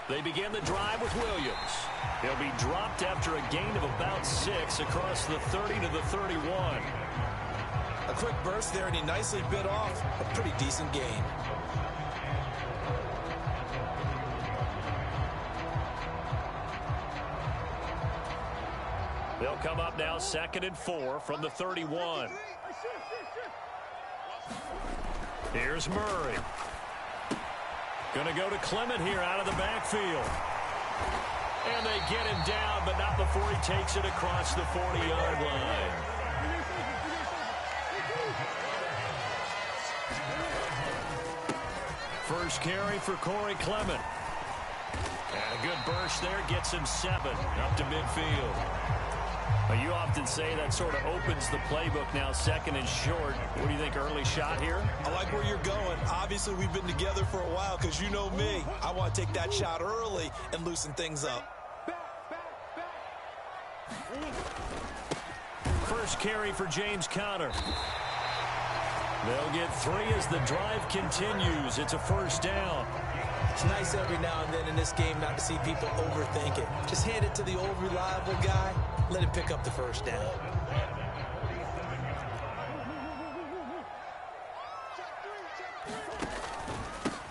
They begin the drive with Williams. He'll be dropped after a gain of about 6 across the 30 to the 31. A quick burst there, and he nicely bit off a pretty decent gain. They'll come up now 2nd and 4 from the 31. Here's Murray. Going to go to Clement here out of the backfield. And they get him down, but not before he takes it across the 40-yard line. First carry for Corey Clement. And a good burst there gets him 7 up to midfield. Well, you often say that sort of opens the playbook now, 2nd and short. What do you think, early shot here? I like where you're going. Obviously, we've been together for a while because you know me. I want to take that shot early and loosen things up. First carry for James Conner. They'll get 3 as the drive continues. It's a first down. It's nice every now and then in this game not to see people overthink it. Just hand it to the old reliable guy. Let him pick up the first down.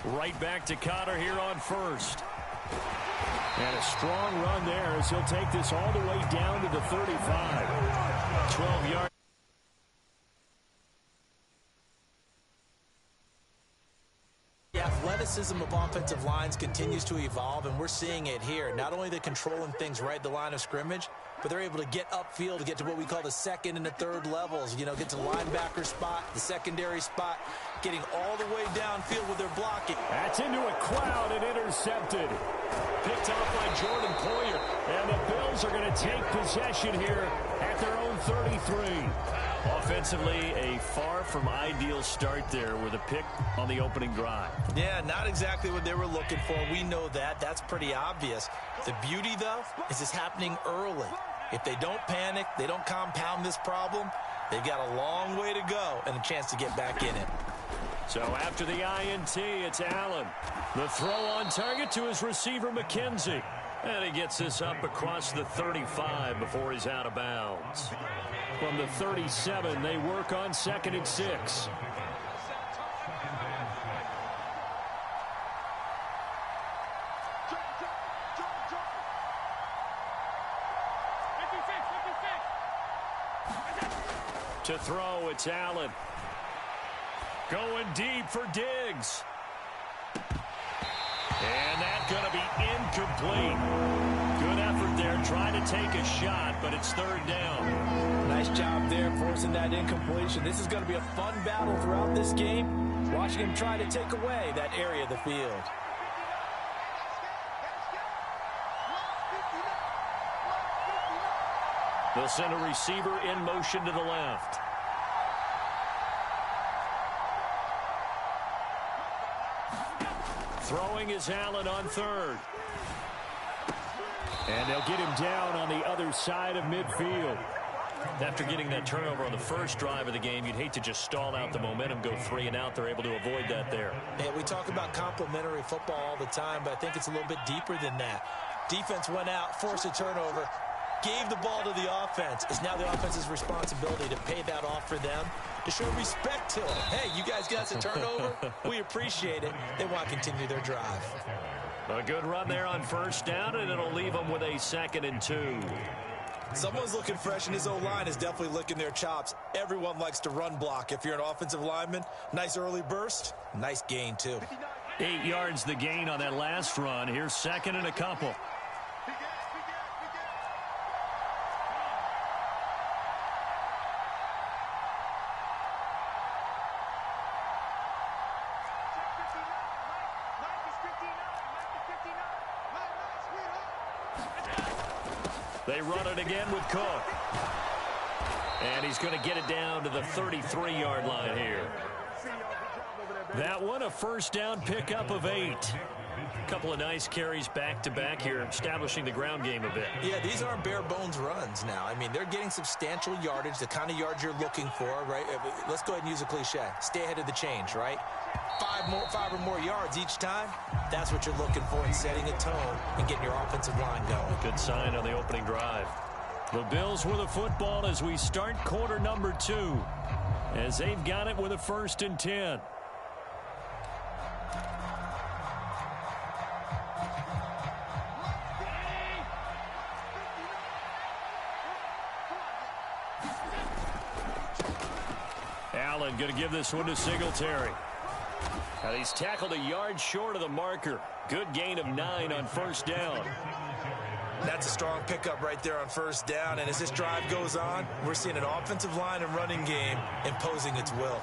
Right back to Conner here on first. And a strong run there as he'll take this all the way down to the 35. 12 yards. The athleticism of offensive lines continues to evolve, and we're seeing it here. Not only are they controlling things right at the line of scrimmage, but they're able to get upfield to get to what we call the 2nd and the 3rd levels. You know, get to the linebacker spot, the secondary spot, getting all the way downfield with their blocking. That's into a crowd and intercepted. Picked off by Jordan Poyer. And the Bills are going to take possession here at their own 33. Offensively, a far from ideal start there with a pick on the opening drive. Yeah, not exactly what they were looking for. We know that. That's pretty obvious. The beauty, though, is it's happening early. If they don't panic, they don't compound this problem, they've got a long way to go and a chance to get back in it. So after the INT, it's Allen. The throw on target to his receiver, McKenzie. And he gets this up across the 35 before he's out of bounds. From the 37, they work on 2nd and 6. To throw, it's Allen. Going deep for Diggs. And that's going to be incomplete. Good effort there, trying to take a shot, but it's 3rd down. Nice job there forcing that incompletion. This is going to be a fun battle throughout this game. Watching him try to take away that area of the field. They'll send a receiver in motion to the left. Throwing is Allen on 3rd. And they'll get him down on the other side of midfield. After getting that turnover on the first drive of the game, you'd hate to just stall out the momentum, go 3 and out. They're able to avoid that there. Yeah, we talk about complementary football all the time, but I think it's a little bit deeper than that. Defense went out, forced a turnover, gave the ball to the offense. It's now the offense's responsibility to pay that off for them, to show respect to it. Hey, you guys got a turnover? We appreciate it. They want to continue their drive. A good run there on first down, and it'll leave them with a 2nd and 2. Someone's looking fresh, and his O-line is definitely licking their chops. Everyone likes to run block. If you're an offensive lineman, nice early burst, nice gain, too. 8 yards the gain on that last run. Here's 2nd and a couple. They run it again with Cook. And he's going to get it down to the 33-yard line here. That one, a first down pickup of 8. A couple of nice carries back-to-back here, establishing the ground game a bit. Yeah, these aren't bare-bones runs now. I mean, they're getting substantial yardage, the kind of yards you're looking for, right? Let's go ahead and use a cliche. Stay ahead of the change, right? Five or more yards each time. That's what you're looking for in setting a tone and getting your offensive line going. Good sign on the opening drive. The Bills with the football as we start quarter number 2, as they've got it with a 1st and 10. Allen going to give this one to Singletary. And he's tackled a yard short of the marker. Good gain of 9 on 1st down. That's a strong pickup right there on 1st down. And as this drive goes on, we're seeing an offensive line and running game imposing its will.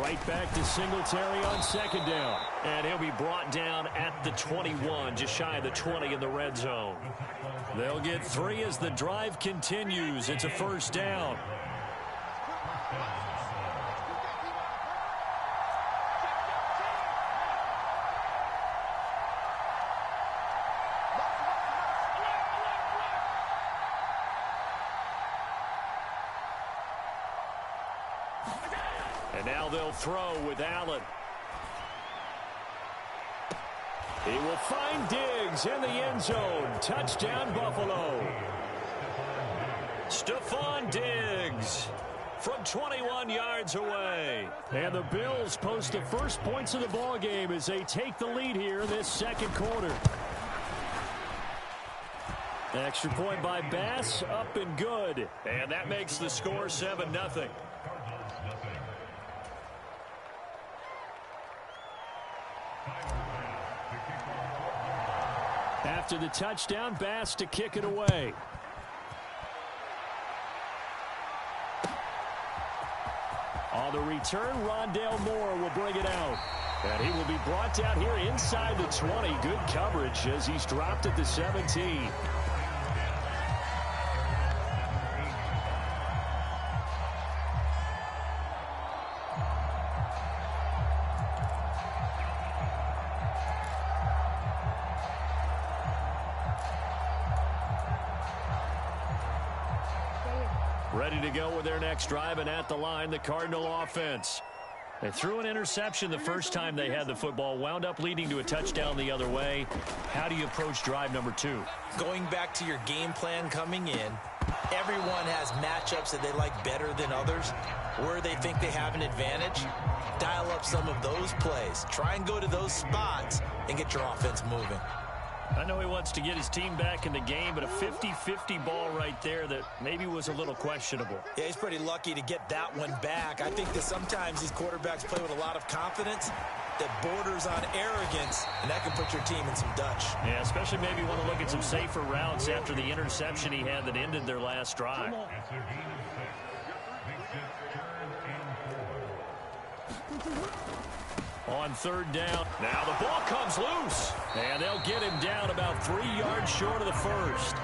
Right back to Singletary on 2nd down. And he'll be brought down at the 21, just shy of the 20 in the red zone. They'll get 3 as the drive continues. It's a 1st down. And now they'll throw with Allen. He will find Diggs in the end zone. Touchdown, Buffalo. Stephon Diggs from 21 yards away. And the Bills post the first points of the ball game as they take the lead here this 2nd quarter. Extra point by Bass, up and good. And that makes the score 7-0. After the touchdown, Bass to kick it away. On the return, Rondale Moore will bring it out. And he will be brought down here inside the 20. Good coverage as he's dropped at the 17. Ready to go with their next drive, and at the line, the Cardinal offense. They threw an interception the first time they had the football, wound up leading to a touchdown the other way. How do you approach drive number 2? Going back to your game plan coming in, everyone has matchups that they like better than others, where they think they have an advantage. Dial up some of those plays. Try and go to those spots and get your offense moving. I know he wants to get his team back in the game, but a 50-50 ball right there that maybe was a little questionable. Yeah, he's pretty lucky to get that one back. I think that sometimes these quarterbacks play with a lot of confidence that borders on arrogance, and that can put your team in some Dutch. Yeah, especially maybe want to look at some safer routes after the interception he had that ended their last drive. On 3rd down. Now the ball comes loose. And they'll get him down about 3 yards short of the 1st.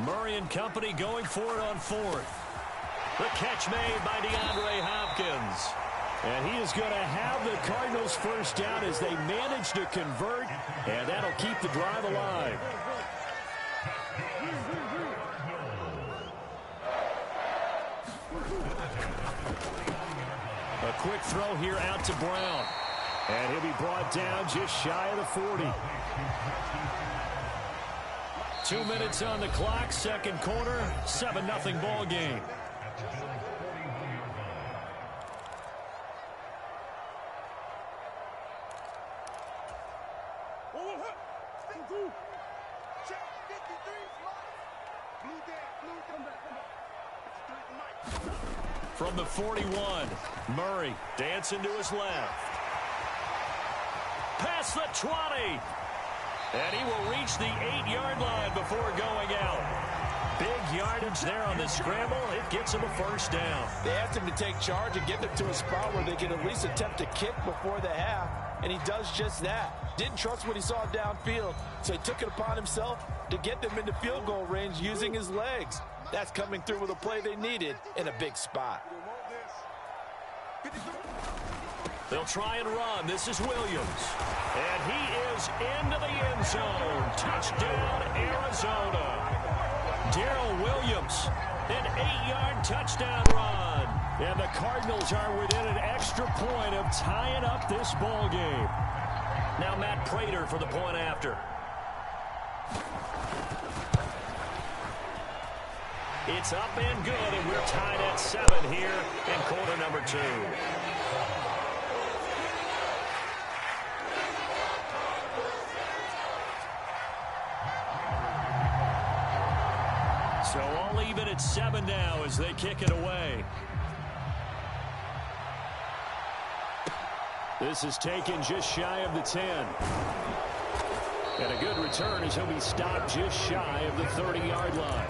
Murray and company going for it on 4th. The catch made by DeAndre Hopkins. And he is going to have the Cardinals' 1st down as they manage to convert, and that'll keep the drive alive. A quick throw here out to Brown. And he'll be brought down just shy of the 40. 2 minutes on the clock, 2nd quarter, 7-0 ball game. From the 41, Murray dancing to his left. Past the 20. And he will reach the 8-yard line before going out. Big yardage. advantage there on the scramble. It gets them a first down. They asked him to take charge and get them to a spot where they can at least attempt to kick before the half, and he does just that. Didn't trust what he saw downfield, so he took it upon himself to get them into field goal range using his legs. That's coming through with a play they needed in a big spot. They'll try and run. This is Williams. And he is into the end zone. Touchdown, Arizona. Darrell Williams, an 8-yard touchdown run. And the Cardinals are within an extra point of tying up this ball game. Now Matt Prater for the point after. It's up and good, and we're tied at 7 here in quarter number 2. So all even at 7 now as they kick it away. This is taken just shy of the 10. And a good return as he'll be stopped just shy of the 30-yard line.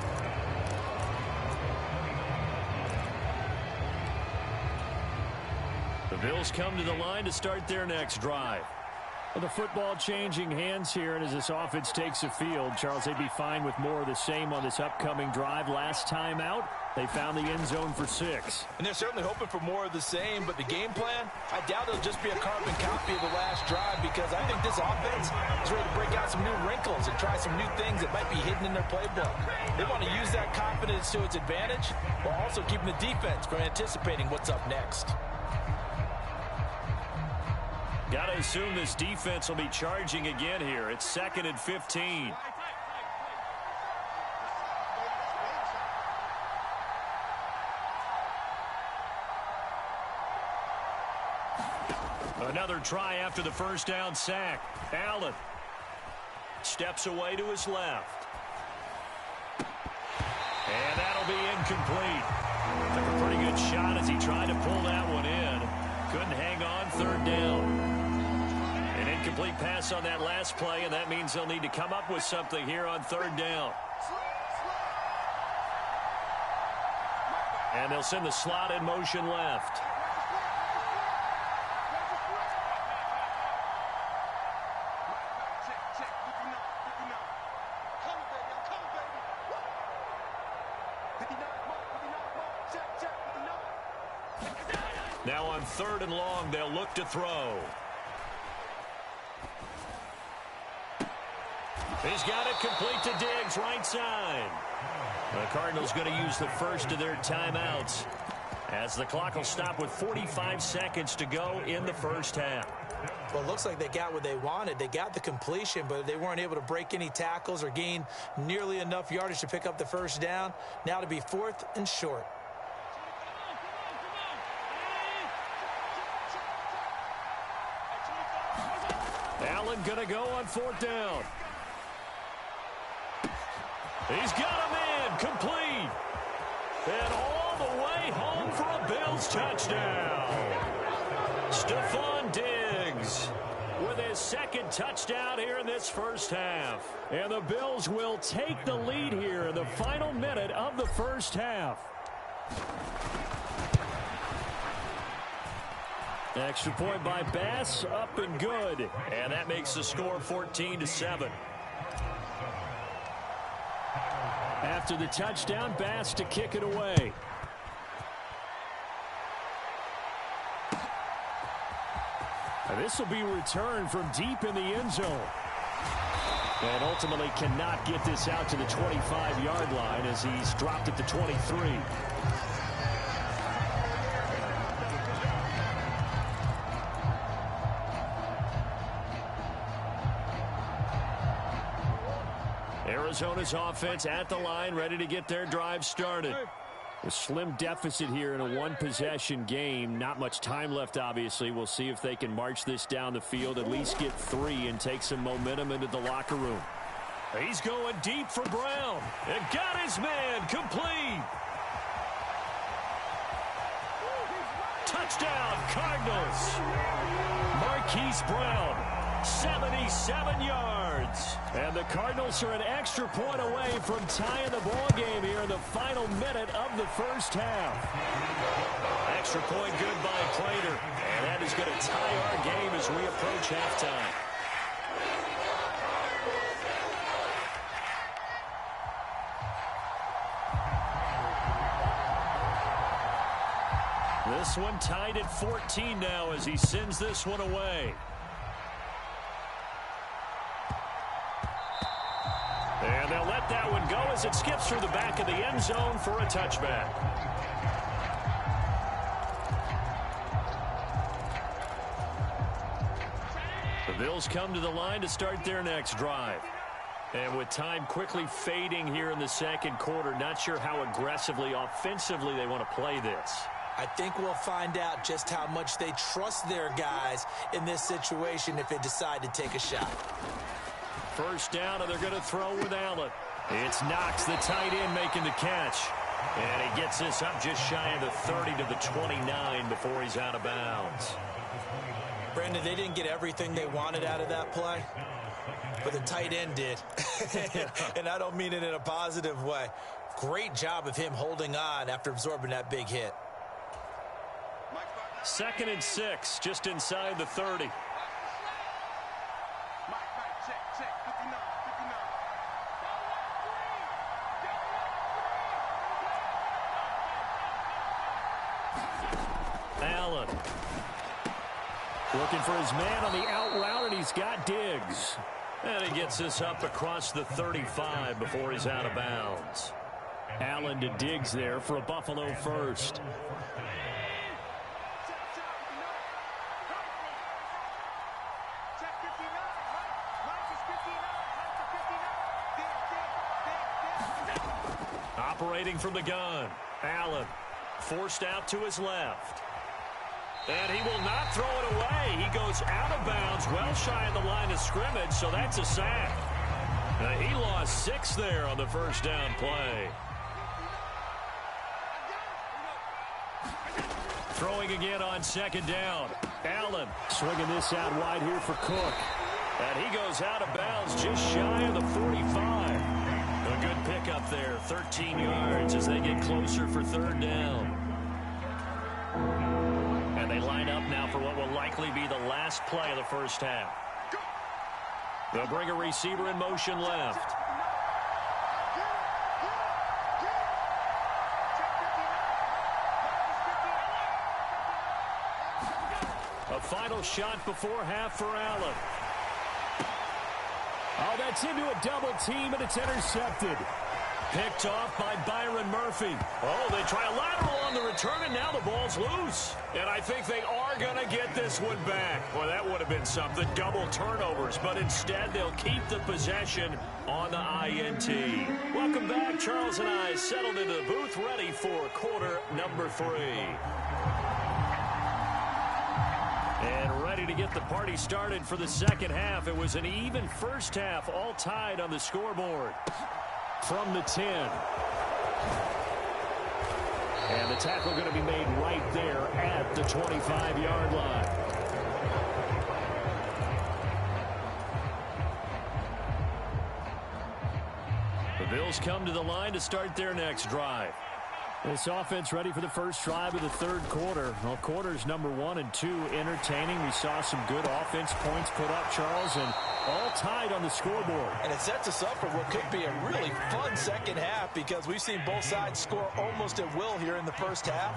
The Bills come to the line to start their next drive. Well, the football changing hands here, and as this offense takes the field, Charles, they'd be fine with more of the same on this upcoming drive. Last time out, they found the end zone for 6. And they're certainly hoping for more of the same, but the game plan, I doubt it'll just be a carbon copy of the last drive, because I think this offense is ready to break out some new wrinkles and try some new things that might be hidden in their playbook. They want to use that confidence to its advantage while also keeping the defense from anticipating what's up next. Got to assume this defense will be charging again here. It's 2nd and 15. Another try after the first down sack. Allen steps away to his left. And that'll be incomplete. Took a pretty good shot as he tried to pull that one in. Couldn't hang on, 3rd down. An incomplete pass on that last play, and that means they'll need to come up with something here on 3rd down. And they'll send the slot in motion left. Now on 3rd and long, they'll look to throw. He's got it complete to Diggs, right side. The Cardinals going to use the first of their timeouts as the clock will stop with 45 seconds to go in the first half. Well, it looks like they got what they wanted. They got the completion, but they weren't able to break any tackles or gain nearly enough yardage to pick up the first down. Now to be 4th and short. Allen going to go on 4th down. He's got a man complete. And all the way home for a Bills touchdown. Stephon Diggs with his 2nd touchdown here in this first half. And the Bills will take the lead here in the final minute of the first half. Extra point by Bass, up and good. And that makes the score 14-7. After the touchdown, Bass to kick it away. And this will be returned from deep in the end zone. And ultimately cannot get this out to the 25-yard line as he's dropped at the 23. Arizona's offense at the line, ready to get their drive started. A slim deficit here in a one-possession game. Not much time left, obviously. We'll see if they can march this down the field, at least get 3 and take some momentum into the locker room. He's going deep for Brown. And got his man complete. Touchdown, Cardinals. Marquise Brown 77 yards. And the Cardinals are an extra point away from tying the ball game here in the final minute of the first half. Extra point good by Prater. And that is going to tie our game as we approach halftime. This one tied at 14 now as he sends this one away. And they'll let that one go as it skips through the back of the end zone for a touchback. The Bills come to the line to start their next drive. And with time quickly fading here in the second quarter, not sure how aggressively, offensively they want to play this. I think we'll find out just how much they trust their guys in this situation if they decide to take a shot. First down, and they're going to throw with Allen. It's Knox, the tight end, making the catch. And he gets this up just shy of the 30 to the 29 before he's out of bounds. Brandon, they didn't get everything they wanted out of that play, but the tight end did. And I don't mean it in a positive way. Great job of him holding on after absorbing that big hit. 2nd and 6, just inside the 30. Allen. Looking for his man on the out route, and he's got Diggs. And he gets this up across the 35 before he's out of bounds. Allen to Diggs there for a Buffalo first. Operating from the gun, Allen forced out to his left. And he will not throw it away. He goes out of bounds, well shy of the line of scrimmage, so that's a sack. He lost 6 there on the first down play. Throwing again on 2nd down. Allen swinging this out wide here for Cook. And he goes out of bounds just shy of the 45. A good pickup there, 13 yards as they get closer for 3rd down. And they line up now for what will likely be the last play of the first half. They'll bring a receiver in motion left. A final shot before half for Allen. Oh, that's into a double team, and it's intercepted. Picked off by Byron Murphy. Oh, they try a lateral on the return, and now the ball's loose. And I think they are going to get this one back. Well, that would have been something, double turnovers. But instead, they'll keep the possession on the INT. Welcome back. Charles and I settled into the booth, ready for quarter number 3. And ready to get the party started for the second half. It was an even first half, all tied on the scoreboard. From the 10. And the tackle going to be made right there at the 25-yard line. The Bills come to the line to start their next drive. This offense ready for the first drive of the 3rd quarter. Well, quarters number 1 and 2 entertaining. We saw some good offense points put up, Charles, and all tied on the scoreboard. And it sets us up for what could be a really fun second half because we've seen both sides score almost at will here in the first half.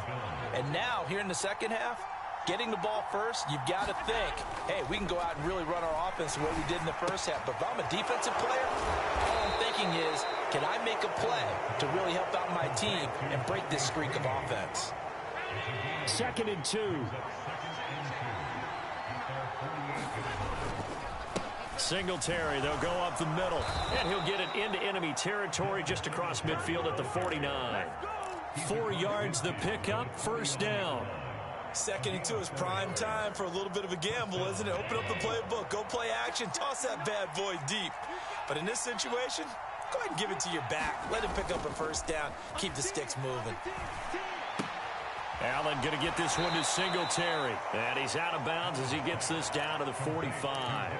And now, here in the second half, getting the ball first, you've got to think, hey, we can go out and really run our offense the way we did in the first half. But if I'm a defensive player, all I'm thinking is, can I make a play to really help out my team and break this streak of offense? 2nd and 2. Singletary, they'll go up the middle, and he'll get it into enemy territory just across midfield at the 49. 4 yards the pickup, first down. 2nd and 2 is prime time for a little bit of a gamble, isn't it? Open up the playbook, go play action, toss that bad boy deep. But in this situation, go ahead and give it to your back. Let him pick up a first down, keep the sticks moving. Allen going to get this one to Singletary. And he's out of bounds as he gets this down to the 45.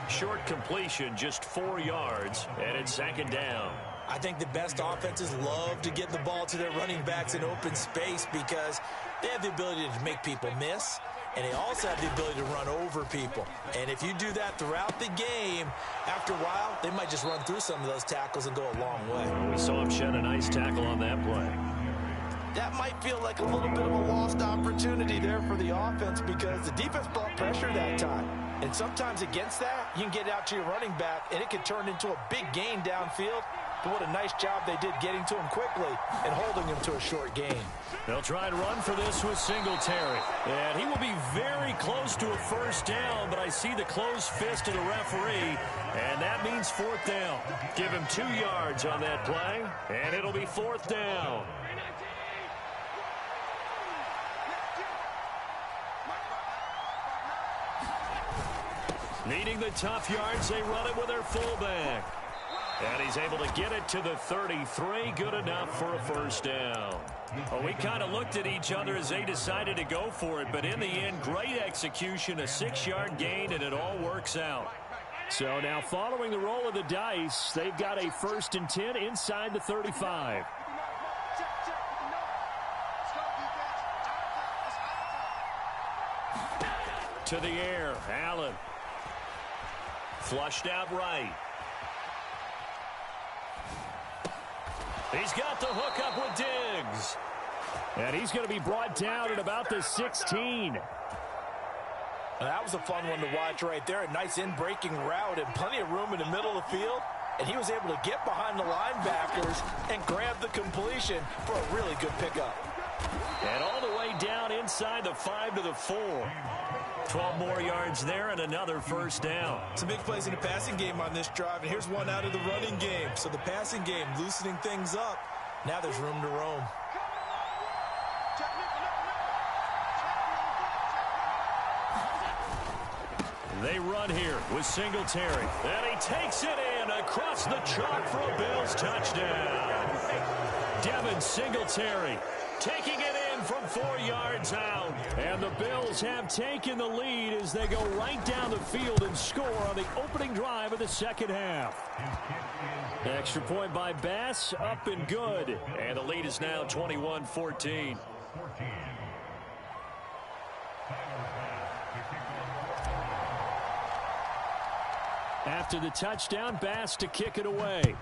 Short completion, just 4 yards, and it's second down. I think the best offenses love to get the ball to their running backs in open space because they have the ability to make people miss, and they also have the ability to run over people. And if you do that throughout the game, after a while, they might just run through some of those tackles and go a long way. We saw him shed a nice tackle on that play. That might feel like a little bit of a lost opportunity there for the offense because the defense brought pressure that time. And sometimes against that, you can get out to your running back, and it can turn into a big gain downfield. But what a nice job they did getting to him quickly and holding him to a short gain. They'll try and run for this with Singletary. And he will be very close to a first down, but I see the closed fist of the referee, and that means fourth down. Give him 2 yards on that play, and it'll be fourth down. Needing the tough yards, they run it with their fullback. And he's able to get it to the 33. Good enough for a first down. Well, we kind of looked at each other as they decided to go for it. But in the end, great execution, a 6-yard gain, and it all works out. So now following the roll of the dice, they've got a 1st and 10 inside the 35. To the air, Allen. Flushed out right. He's got the hook up with Diggs. And he's going to be brought down at about the 16. That was a fun one to watch right there. A nice in-breaking route and plenty of room in the middle of the field. And he was able to get behind the linebackers and grab the completion for a really good pickup. And all the way down inside the 5 to the 4. 12 more yards there and another first down. Some big plays in the passing game on this drive, and here's one out of the running game. So the passing game loosening things up. Now there's room to roam. They run here with Singletary. And he takes it in across the chalk for a Bills touchdown. Devin Singletary taking it in from 4 yards out. And the Bills have taken the lead as they go right down the field and score on the opening drive of the second half. Extra point by Bass, up and good. And the lead is now 21-14. After the touchdown, Bass to kick it away.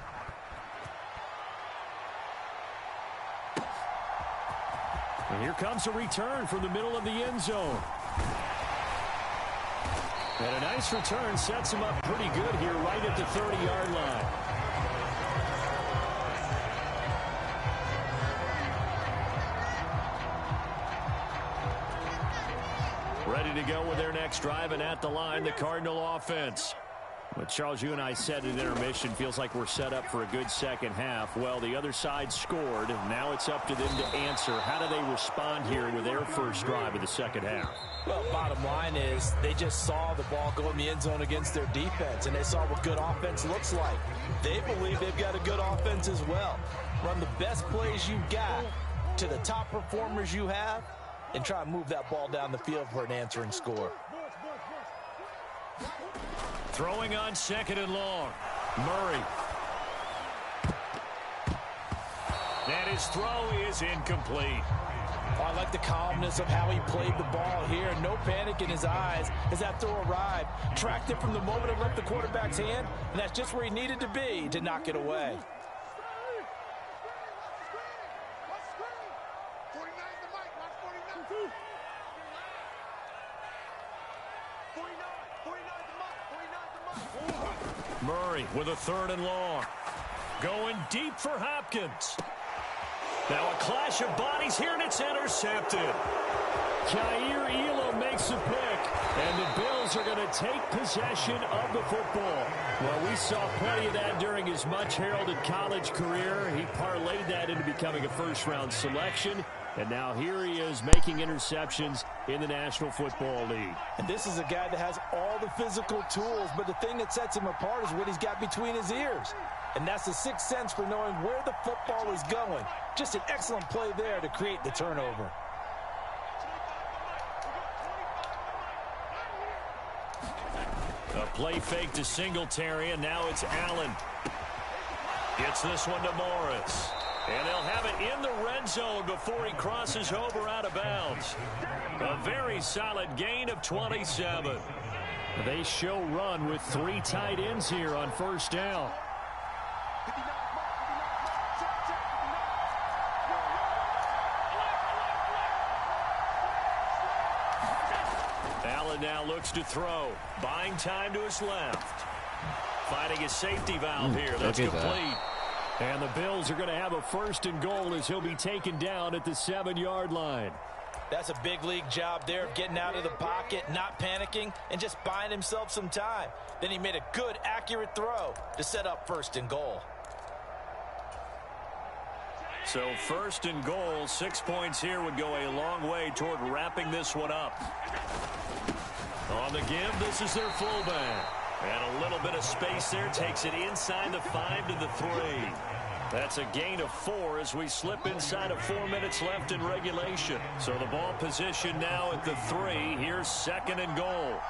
And here comes a return from the middle of the end zone. And a nice return sets him up pretty good here right at the 30-yard line. Ready to go with their next drive, and at the line, the Cardinal offense. But Charles, you and I said at intermission, feels like we're set up for a good second half. Well, the other side scored. Now it's up to them to answer. How do they respond here with their first drive of the second half? Well, bottom line is they just saw the ball go in the end zone against their defense, and they saw what good offense looks like. They believe they've got a good offense as well. Run the best plays you've got to the top performers you have, and try and move that ball down the field for an answering score. Throwing on 2nd and long. Murray. And his throw is incomplete. Oh, I like the calmness of how he played the ball here. No panic in his eyes as that throw arrived. Tracked it from the moment it left the quarterback's hand, and that's just where he needed to be to knock it away. Murray with a 3rd and long. Going deep for Hopkins. Now a clash of bodies here, and it's intercepted. Jair Elam makes a pick, and the Bills are going to take possession of the football. Well, we saw plenty of that during his much-heralded college career. He parlayed that into becoming a first-round selection, and now here he is making interceptions in the National Football League. And this is a guy that has all the physical tools, but the thing that sets him apart is what he's got between his ears. And that's the sixth sense for knowing where the football is going. Just an excellent play there to create the turnover. Play fake to Singletary, and now it's Allen. Gets this one to Morris. And they'll have it in the red zone before he crosses over out of bounds. A very solid gain of 27. They show run with 3 tight ends here on first down. Allen now looks to throw. Buying time to his left. Finding his safety valve here. That's complete. And the Bills are going to have a 1st and goal as he'll be taken down at the 7-yard line. That's a big league job there of getting out of the pocket, not panicking, and just buying himself some time. Then he made a good, accurate throw to set up 1st and goal. So 1st and goal, 6 points here would go a long way toward wrapping this one up. On the give, this is their fullback. And a little bit of space there takes it inside the 5 to the 3. That's a gain of 4 as we slip inside of 4 minutes left in regulation. So the ball position now at the 3. Here's 2nd and goal.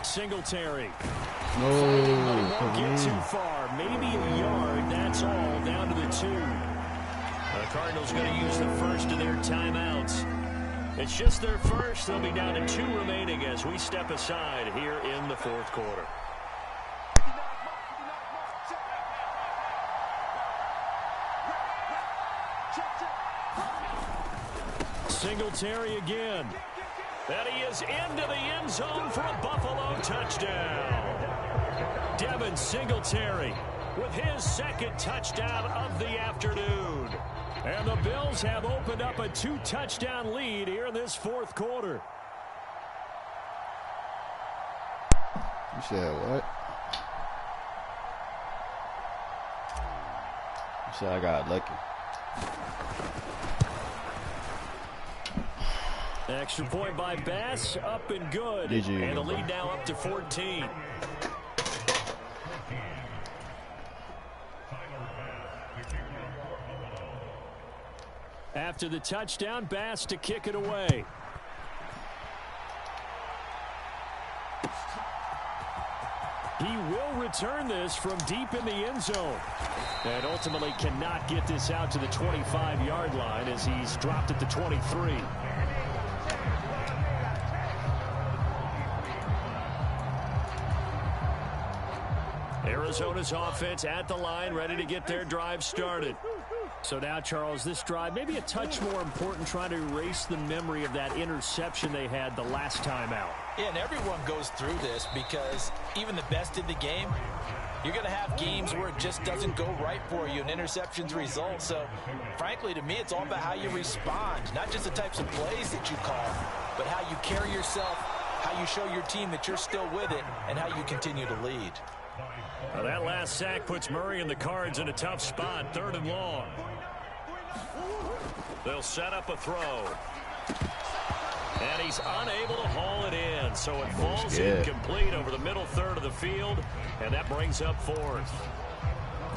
Singletary. Won't get too far. Maybe a yard. That's all. Down to the 2. The Cardinals going to use the first of their timeouts. It's just their first. They'll be down to 2 remaining as we step aside here in the 4th quarter. Singletary again. And he is into the end zone for a Buffalo touchdown. Devin Singletary with his 2nd touchdown of the afternoon. And the Bills have opened up a 2-touchdown lead here in this 4th quarter. You said what? You said I got lucky. Extra point by Bass, up and good. And the lead now up to 14. After the touchdown, Bass to kick it away. He will return this from deep in the end zone. And ultimately cannot get this out to the 25-yard line as he's dropped at the 23. Arizona's offense at the line, ready to get their drive started. So now, Charles, this drive maybe a touch more important, trying to erase the memory of that interception they had the last time out. Yeah, and everyone goes through this because even the best in the game, you're going to have games where it just doesn't go right for you and interceptions result. So, frankly, to me, it's all about how you respond, not just the types of plays that you call, but how you carry yourself, how you show your team that you're still with it, and how you continue to lead. Well, that last sack puts Murray and the Cards in a tough spot, 3rd and long. They'll set up a throw. And he's unable to haul it in, so it falls incomplete over the middle 3rd of the field, and that brings up 4th.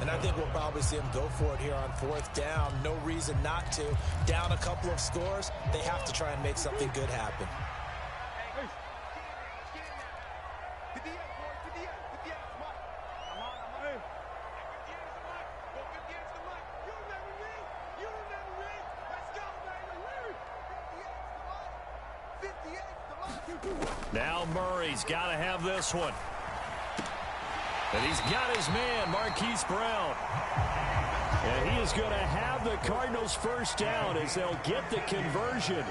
And I think we'll probably see him go for it here on 4th down. No reason not to. Down a couple of scores, they have to try and make something good happen. Now Murray's got to have this one. And he's got his man, Marquise Brown. And he is going to have the Cardinals first down as they'll get the conversion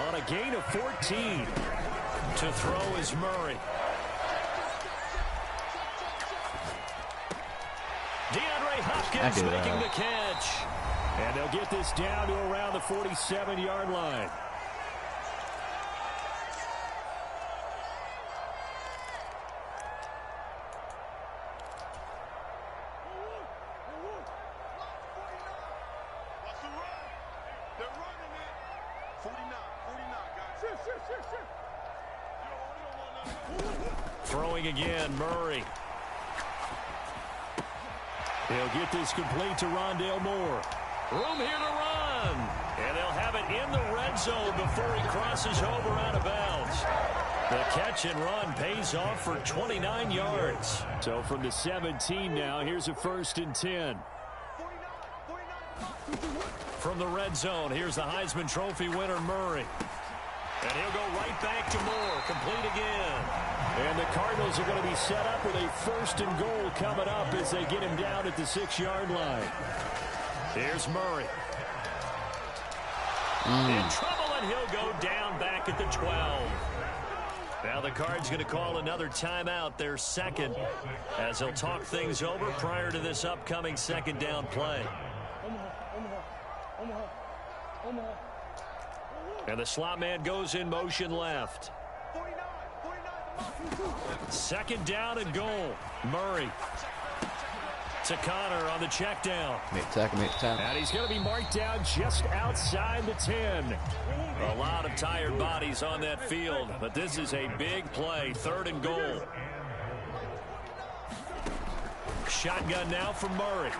on a gain of 14. To throw is Murray. DeAndre Hopkins making the catch. And they'll get this down to around the 47-yard line. Throwing again, Murray. He'll get this complete to Rondale Moore. Room here to run. And they'll in the red zone before he crosses over out of bounds. The catch and run pays off for 29 yards. So from the 17 now, here's a 1st and 10. From the red zone, here's the Heisman Trophy winner, Murray. And he'll go right back to Moore, complete again. And the Cardinals are going to be set up with a 1st and goal coming up as they get him down at the 6-yard line. Here's Murray. In trouble, and he'll go down back at the 12. Now the Cards going to call another timeout, their second, as they'll talk things over prior to this upcoming 2nd down play. And the slot man goes in motion left. 2nd down and goal. Murray to Connor on the check down. Make tackle. And he's going to be marked down just outside the 10. A lot of tired bodies on that field, but this is a big play. 3rd and goal. Shotgun now for Murray.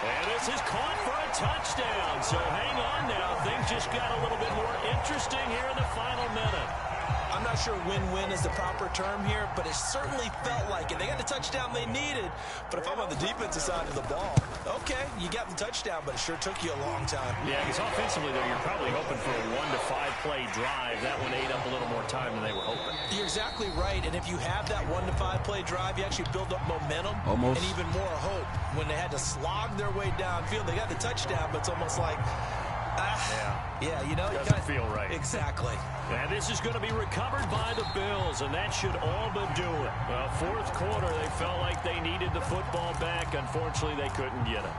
And this is caught for a touchdown. So hang on now. Things just got a little bit more interesting here in the final minute. I'm not sure win-win is the proper term here, but it certainly felt like it. They got the touchdown they needed, but if I'm on the defensive side of the ball, okay, you got the touchdown, but it sure took you a long time. Yeah, because offensively, though, you're probably hoping for a 1 to 5 play drive. That one ate up a little more time than they were hoping. You're exactly right, and if you have that 1 to 5 play drive, you actually build up momentum Almost. and even more hope. When they had to slog their way downfield, they got the touchdown, but it's almost like, yeah, you know, doesn't feel right. Exactly. And this is going to be recovered by the Bills, and that should all but do it. Well, 4th quarter, they felt like they needed the football back. Unfortunately, they couldn't get it.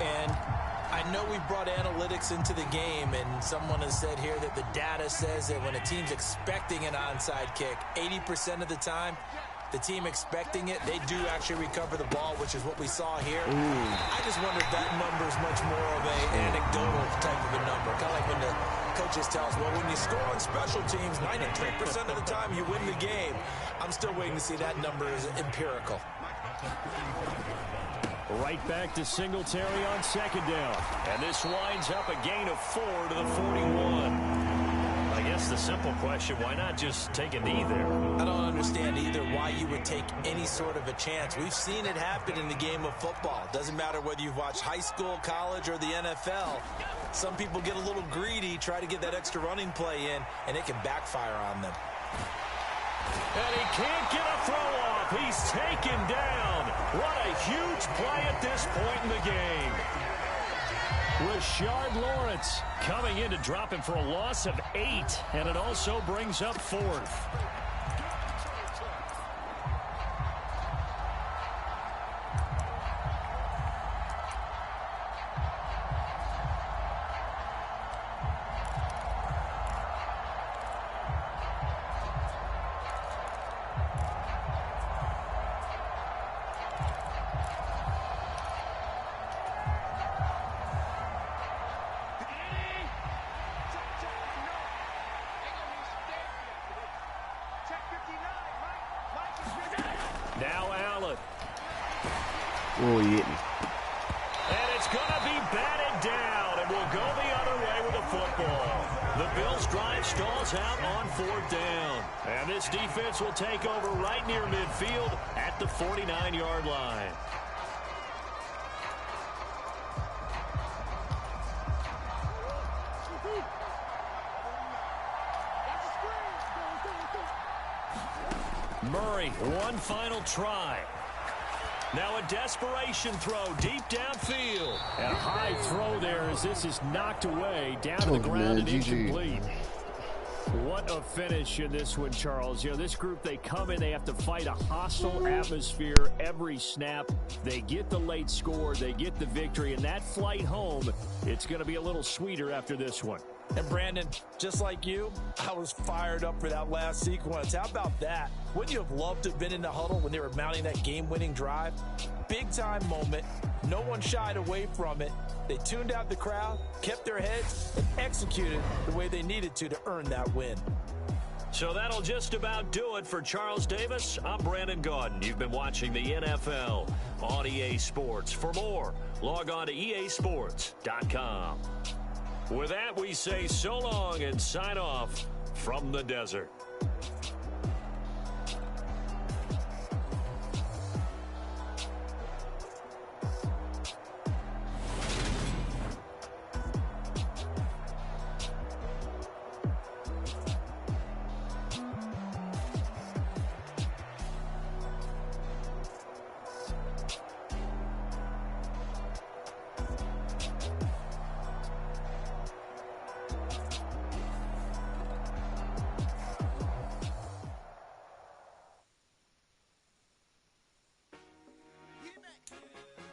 And I know we brought analytics into the game, and someone has said here that the data says that when a team's expecting an onside kick, 80% of the time, the team expecting it, they do actually recover the ball, which is what we saw here. I just wonder if that number is much more of an anecdotal type of a number. Kind of like when the coaches tell us, well, when you score on special teams, 93% of the time you win the game. I'm still waiting to see that number is empirical. Right back to Singletary on 2nd down. And this winds up a gain of 4 to the 41. I guess the simple question, why not just take a knee there? I don't understand either why you would take any sort of a chance. We've seen it happen in the game of football. Doesn't matter whether you've watched high school, college, or the NFL. Some people get a little greedy, try to get that extra running play in, and it can backfire on them. And he can't get a throw off. He's taken down. What a huge play at this point in the game. Rashard Lawrence coming in to drop him for a loss of 8, and it also brings up 4th. Now Allen. Oh, he hit me. And it's going to be batted down, and we'll go the other way with the football. The Bills' drive stalls out on 4th down. And this defense will take over right near midfield at the 49-yard line. Murray, one final try. Now a desperation throw deep downfield. And a high throw there as this is knocked away down to the ground and incomplete. What a finish in this one, Charles. You know, this group, they come in, they have to fight a hostile atmosphere every snap. They get the late score, they get the victory, and that flight home, it's going to be a little sweeter after this one. And Brandon, just like you, I was fired up for that last sequence. How about that? Wouldn't you have loved to have been in the huddle when they were mounting that game-winning drive? Big-time moment. No one shied away from it. They tuned out the crowd, kept their heads, and executed the way they needed to earn that win. So that'll just about do it for Charles Davis. I'm Brandon Gaudin. You've been watching the NFL on EA Sports. For more, log on to easports.com. With that, we say so long and sign off from the desert.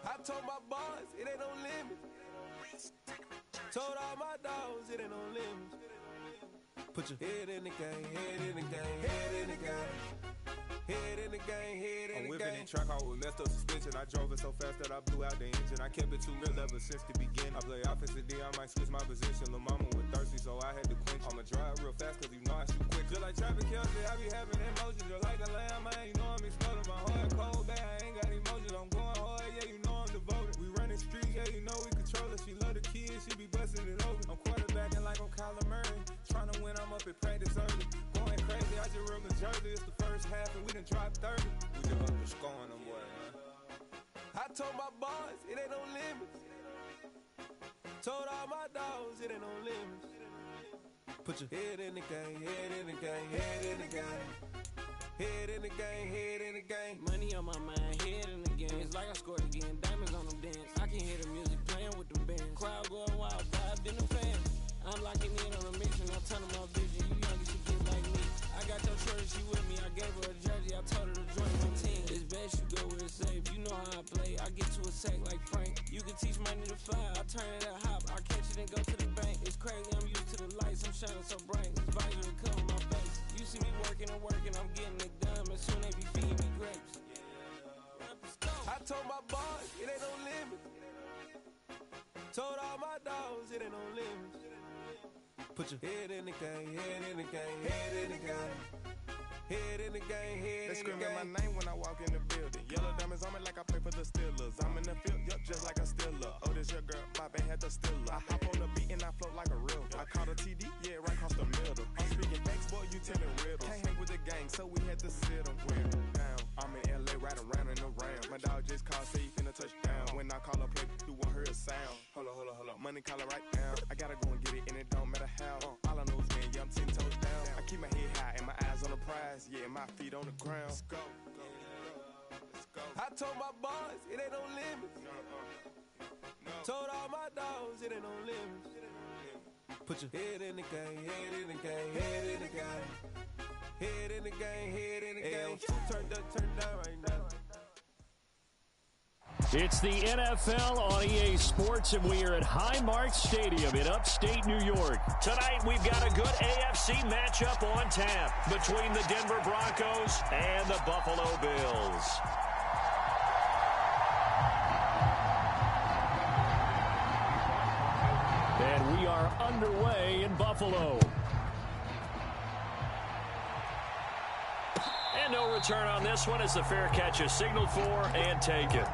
I told my boys, it ain't no limit. Told all my dogs, it ain't no limit. Put your head in the game, head in the game, head in the game. Head in the game, head in the game. I'm whipping and track out with messed up suspension. I drove it so fast that I blew out the engine. I kept it too real ever since the beginning. I play offensive D, I might switch my position. Lil' mama was thirsty, so I had to quench. I'ma drive real fast, cause you know I shoot quick. Just like traffic Kelsey, I be having emotions. Just like a lamb, man, you know I'm exploding. My heart cold, bad, I ain't got emotions. I'm going hard, yeah, you know I'm devoted. We running streets, yeah, you know we control it. She love the kids, she be busting it open. I'm quarterbacking like I'm Kyler Murray. Trying to win, I'm up at practice early. Going crazy, I just real the jersey. It's the first half and we done dropped 30. We just up and scoring them, boy, man. I told my boys, it ain't no limits. Told all my dogs, it ain't no limits. Put your head in the game, head in the game, head in the game. Head in the game, head in the game. Money on my mind, head in the game. It's like I scored again, diamonds on them dance. I can hear the music playing with the bands. Crowd going wild, vibed in the fans. I'm locking in on a mission, I turn them off vision. You young, you should get like me. I got your shorty, she with me. I gave her a jersey, I told her to join my team. It's best you go where it's safe. You know how I play, I get to a sack like Frank. You can teach money to fly, I turn it at hop. I catch it and go to the bank. It's crazy, I'm used to the lights, I'm shining so bright. It's visor to cover my face. You see me working and working, I'm getting it done. But soon they be feeding me grapes. I told my boys, it ain't no limit. Told all my dogs, it ain't no limits. Put your head in the game, head in the game, head in the game. Head in the game, head in the game. They screaming my name when I walk in the building. Yellow diamonds on me like I play for the Steelers. I'm in the field, yup, just like a Steeler. Oh, this your girl, my band had the Steeler. I hop on the beat and I float like a real. I caught a TD, yeah, right across the middle. I'm speaking facts, boy, you telling riddles. Can't hang with the gang, so we had to sit them down. I'm in LA, riding around and around. My dog just called, say he finna touch down. When I call a play, you won't hear a sound. Hold up, money caller right now. I gotta go and get it, and it don't matter how. All I know is, man, yeah, I'm 10 toes down. I keep my head high and my eyes on the prize. Yeah, my feet on the ground. Let's go. I told my boys, it ain't no limits. Told all my dogs, it ain't no limits. Put your head in the game, head in the game, head in the game. Head in the game, head in the game. Turn down right now. It's the NFL on EA Sports, and we are at Highmark Stadium in upstate New York. Tonight, we've got a good AFC matchup on tap between the Denver Broncos and the Buffalo Bills. And we are underway in Buffalo. And no return on this one as the fair catch is signaled for and taken.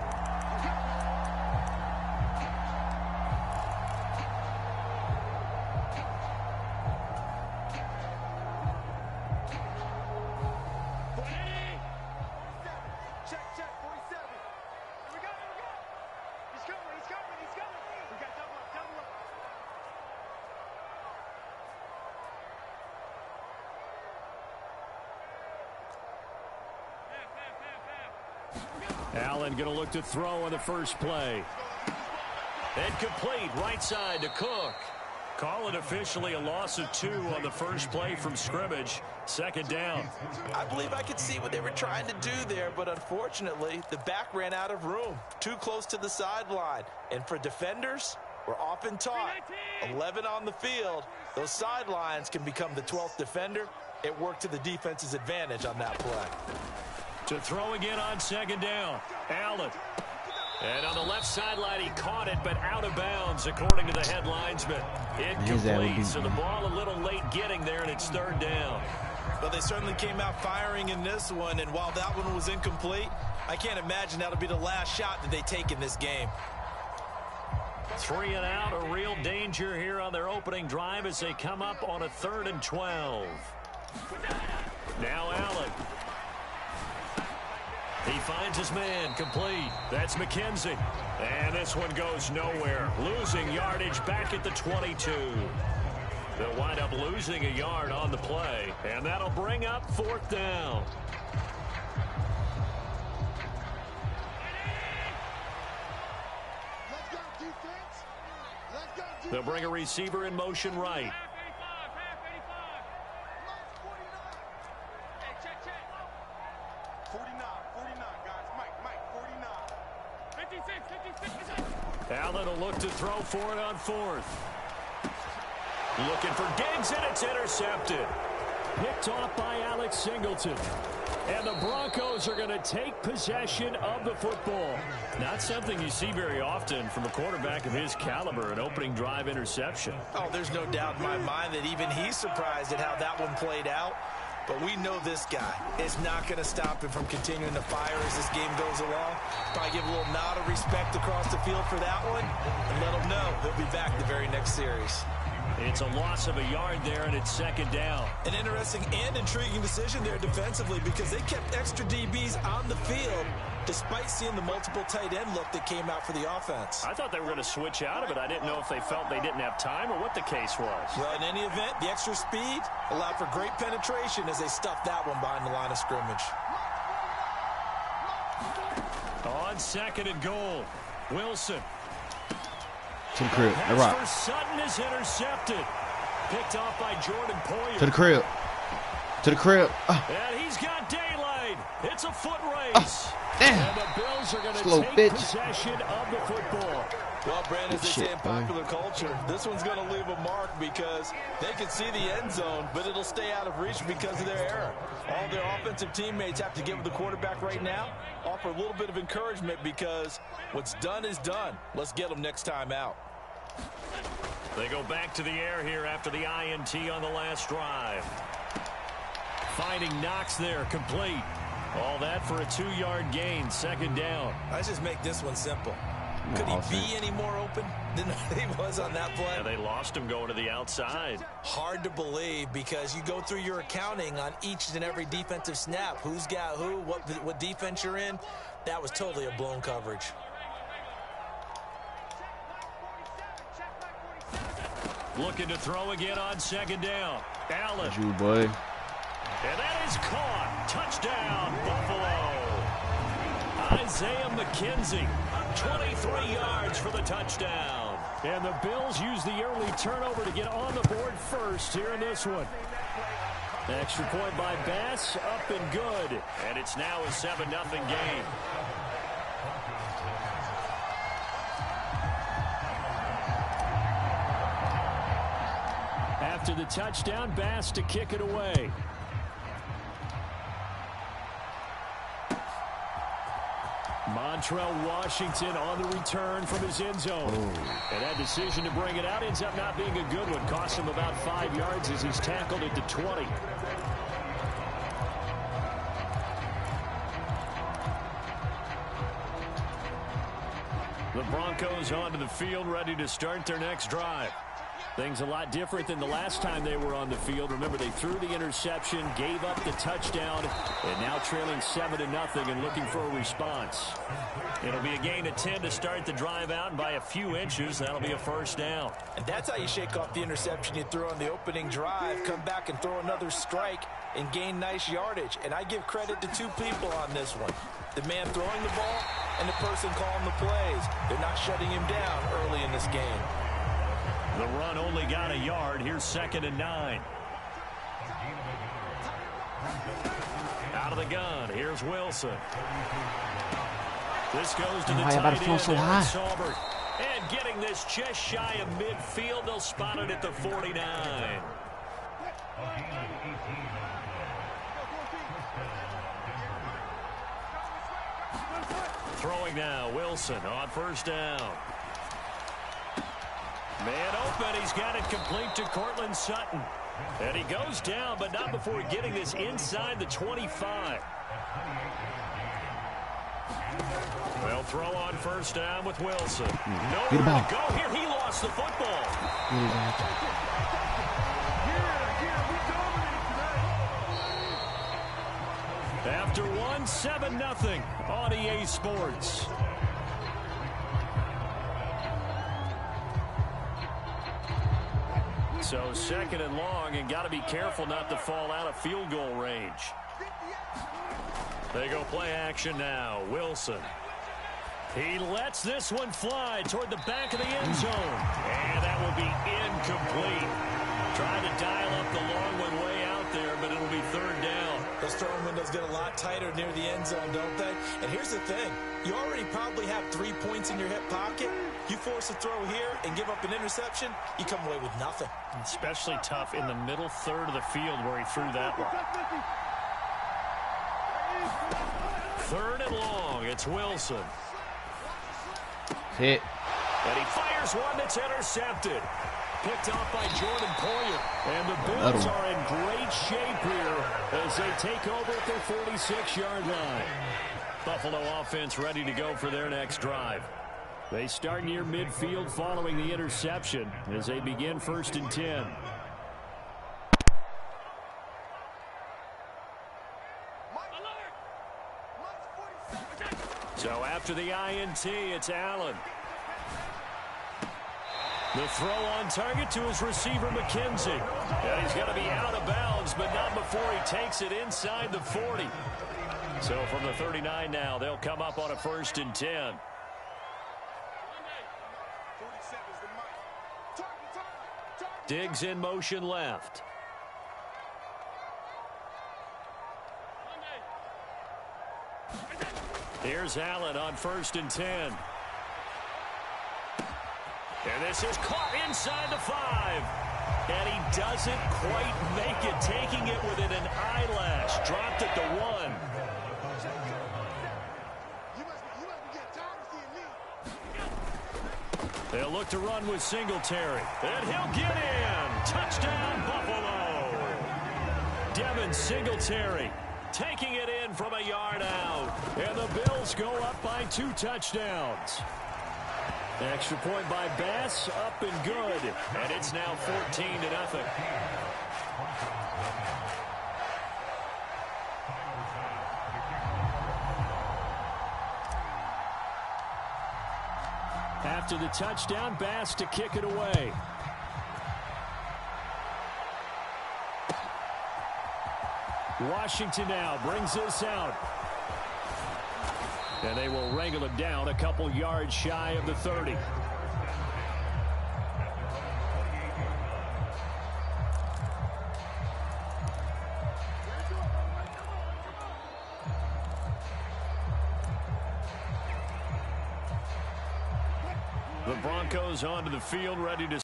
Allen going to look to throw on the first play. And complete right side to Cook. Call it officially a loss of 2 on the first play from scrimmage. Second down. I believe I could see what they were trying to do there, but unfortunately, the back ran out of room. Too close to the sideline. And for defenders, we're often taught 11 on the field. Those sidelines can become the 12th defender. It worked to the defense's advantage on that play. To throw again on second down. Allen. And on the left sideline, he caught it, but out of bounds, according to the head linesman. Incomplete, so the ball a little late getting there, and it's third down. Well, they certainly came out firing in this one, and while that one was incomplete, I can't imagine that'll be the last shot that they take in this game. 3 and out, a real danger here on their opening drive as they come up on a 3rd and 12. Now Allen. He finds his man, complete. That's McKenzie. And this one goes nowhere. Losing yardage back at the 22. They'll wind up losing a yard on the play, and that'll bring up 4th down. They'll bring a receiver in motion right. Allen will look to throw for it on 4th. Looking for Diggs, and it's intercepted. Picked off by Alex Singleton. And the Broncos are going to take possession of the football. Not something you see very often from a quarterback of his caliber, an opening drive interception. Oh, there's no doubt in my mind that even he's surprised at how that one played out. But we know this guy is not going to stop him from continuing to fire as this game goes along. Probably give a little nod of respect across the field for that one and let him know he'll be back the very next series. It's a loss of a yard there, and it's 2nd down. An interesting and intriguing decision there defensively because they kept extra DBs on the field despite seeing the multiple tight end look that came out for the offense. I thought they were going to switch out of it. I didn't know if they felt they didn't have time or what the case was. Well, in any event, the extra speed allowed for great penetration as they stuffed that one behind the line of scrimmage. On 2nd and goal, Wilson. To the crib. Pass Hey, Rock. for Sutton is intercepted. Picked off by Jordan Poyer. To the crib. To the crib. And he's got daylight. It's a foot race. Damn. And the Bills are going Slow to take bitch. possession of the football. Well, Brandon, as they say in Shit, man. popular culture, this one's going to leave a mark because they can see the end zone, but it'll stay out of reach because of their error. All their offensive teammates have to give the quarterback right now, offer a little bit of encouragement because what's done is done. Let's get them next time out. They go back to the air here after the INT on the last drive. Finding Knox there, complete. All that for a 2-yard gain, 2nd down. Let's just make this one simple. Could he be any more open than he was on that play? Yeah, they lost him going to the outside. Hard to believe because you go through your accounting on each and every defensive snap. Who's got who, what defense you're in. That was totally a blown coverage. Looking to throw again on 2nd down. Allen. You, boy. And that is caught. Touchdown, Buffalo. Isaiah McKenzie, 23 yards for the touchdown. And the Bills use the early turnover to get on the board first here in this one. Extra point by Bass, up and good. And it's now a 7-0 game. After the touchdown, Bass to kick it away. Montrell Washington on the return from his end zone. And that decision to bring it out ends up not being a good one. Cost him about 5 yards as he's tackled at the 20. The Broncos onto the field, ready to start their next drive. Things a lot different than the last time they were on the field. Remember, they threw the interception, gave up the touchdown, and now trailing 7-0 and looking for a response. It'll be a gain of 10 to start the drive out, and by a few inches, that'll be a 1st down. And that's how you shake off the interception you threw on the opening drive, come back and throw another strike and gain nice yardage. And I give credit to 2 people on this one. The man throwing the ball and the person calling the plays. They're not shutting him down early in this game. The run only got a yard. Here's 2nd and 9. Out of the gun. Here's Wilson. This goes to the tight end, Aaron Saubert. And getting this just shy of midfield. They'll spot it at the 49. Throwing now, Wilson on 1st down. Man open, he's got it complete to Cortland Sutton. And he goes down, but not before getting this inside the 25. Well, throw on first down with Wilson. Get Nowhere the to go here. He lost the football. After 7-0 on EA Sports. So 2nd and long, and got to be careful not to fall out of field goal range. They go play action now. Wilson. He lets this one fly toward the back of the end zone. And that will be incomplete. Trying to dial up the long one way out there, but it'll be 3rd down. Those throwing windows get a lot tighter near the end zone, don't they? And here's the thing. You already probably have 3 points in your hip pocket. You force a throw here and give up an interception, you come away with nothing. Especially tough in the middle third of the field where he threw that one. 3rd and long. It's Wilson. Hit. And he fires one that's intercepted. Picked off by Jordan Poyer. And the Bills are in great shape here as they take over at their 46-yard line. Buffalo offense ready to go for their next drive. They start near midfield following the interception as they begin 1st and 10. So after the INT, it's Allen. The throw on target to his receiver, McKenzie. And he's going to be out of bounds, but not before he takes it inside the 40. So from the 39 now, they'll come up on a 1st and 10. Diggs in motion left. Here's Allen on 1st and 10. And this is caught inside the 5. And he doesn't quite make it, taking it within an eyelash. Dropped at the 1. They'll look to run with Singletary. And he'll get in. Touchdown, Buffalo. Devin Singletary taking it in from a yard out. And the Bills go up by 2 touchdowns. Extra point by Bass, up and good. And it's now 14-0. After the touchdown, Bass to kick it away. Washington now brings this out. And they will wrangle him down a couple yards shy of the 30. The Broncos onto the field, ready to...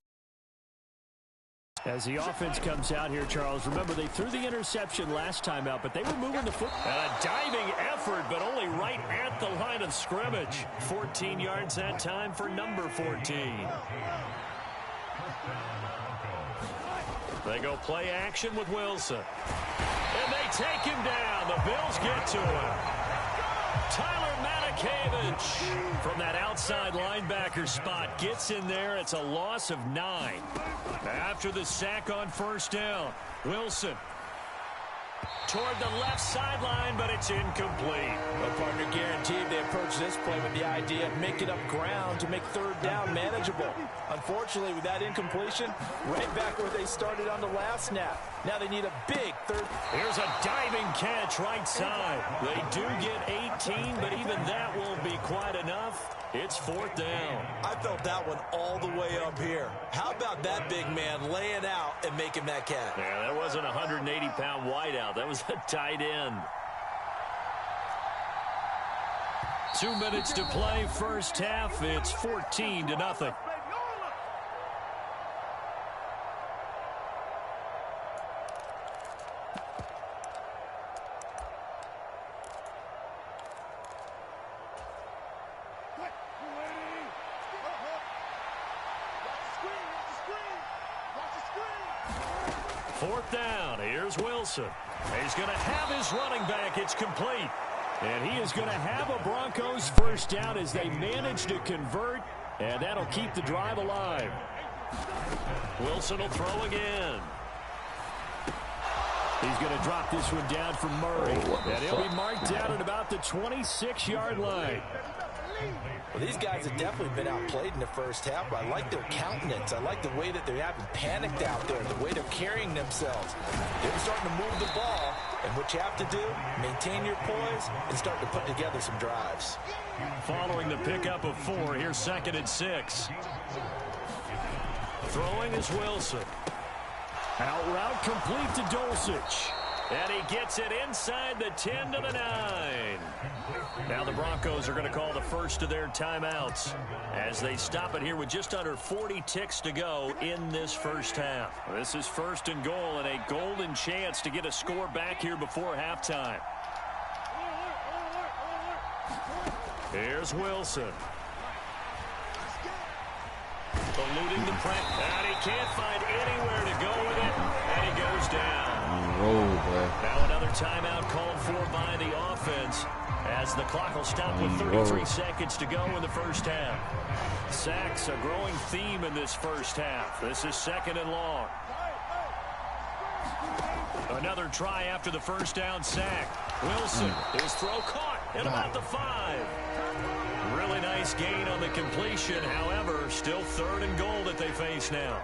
As the offense comes out here, Charles, remember they threw the interception last time out, but they were moving the football. And a diving effort, but only right at the line of scrimmage. 14 yards that time for number 14. They go play action with Wilson. And they take him down. The Bills get to him. Tyler Matakevich from that outside linebacker spot gets in there. It's a loss of 9. After the sack on 1st down, Wilson toward the left sideline, but it's incomplete. Well, partner, guaranteed they approach this play with the idea of making up ground to make 3rd down manageable. Unfortunately, with that incompletion, right back where they started on the last snap. Now they need a big 3rd. Here's a diving catch right side. They do get 18, but even that won't be quite enough. It's 4th down. I felt that one all the way up here. How about that big man laying out and making that catch? Yeah, that wasn't a 180-pound wideout. That was a tight end. 2 minutes to play, 1st half. It's 14-0. Fourth down. Here's Wilson. He's going to have his running back. It's complete. And he is going to have a Broncos first down as they manage to convert, and that'll keep the drive alive. Wilson will throw again. He's going to drop this one down for Murray. And he'll be marked down at about the 26-yard line. Well, these guys have definitely been outplayed in the first half, but I like their countenance. I like the way that they haven't panicked out there, the way they're carrying themselves. They're starting to move the ball, and what you have to do, maintain your poise and start to put together some drives. Following the pickup of 4, here's 2nd and 6. Throwing is Wilson. Out route complete to Dulcich. And he gets it inside the 10 to the 9. Now the Broncos are going to call the first of their timeouts as they stop it here with just under 40 ticks to go in this first half. This is 1st and goal and a golden chance to get a score back here before halftime. Here's Wilson. Eluding the press, and he can't find anywhere to go with it, and he goes down. Now another timeout called for by the offense as the clock will stop with 33 seconds to go in the first half. Sacks a growing theme in this first half. This is 2nd and long. Another try after the first down sack. Wilson, his throw caught at about the 5. Really nice gain on the completion. However, still 3rd and goal that they face now.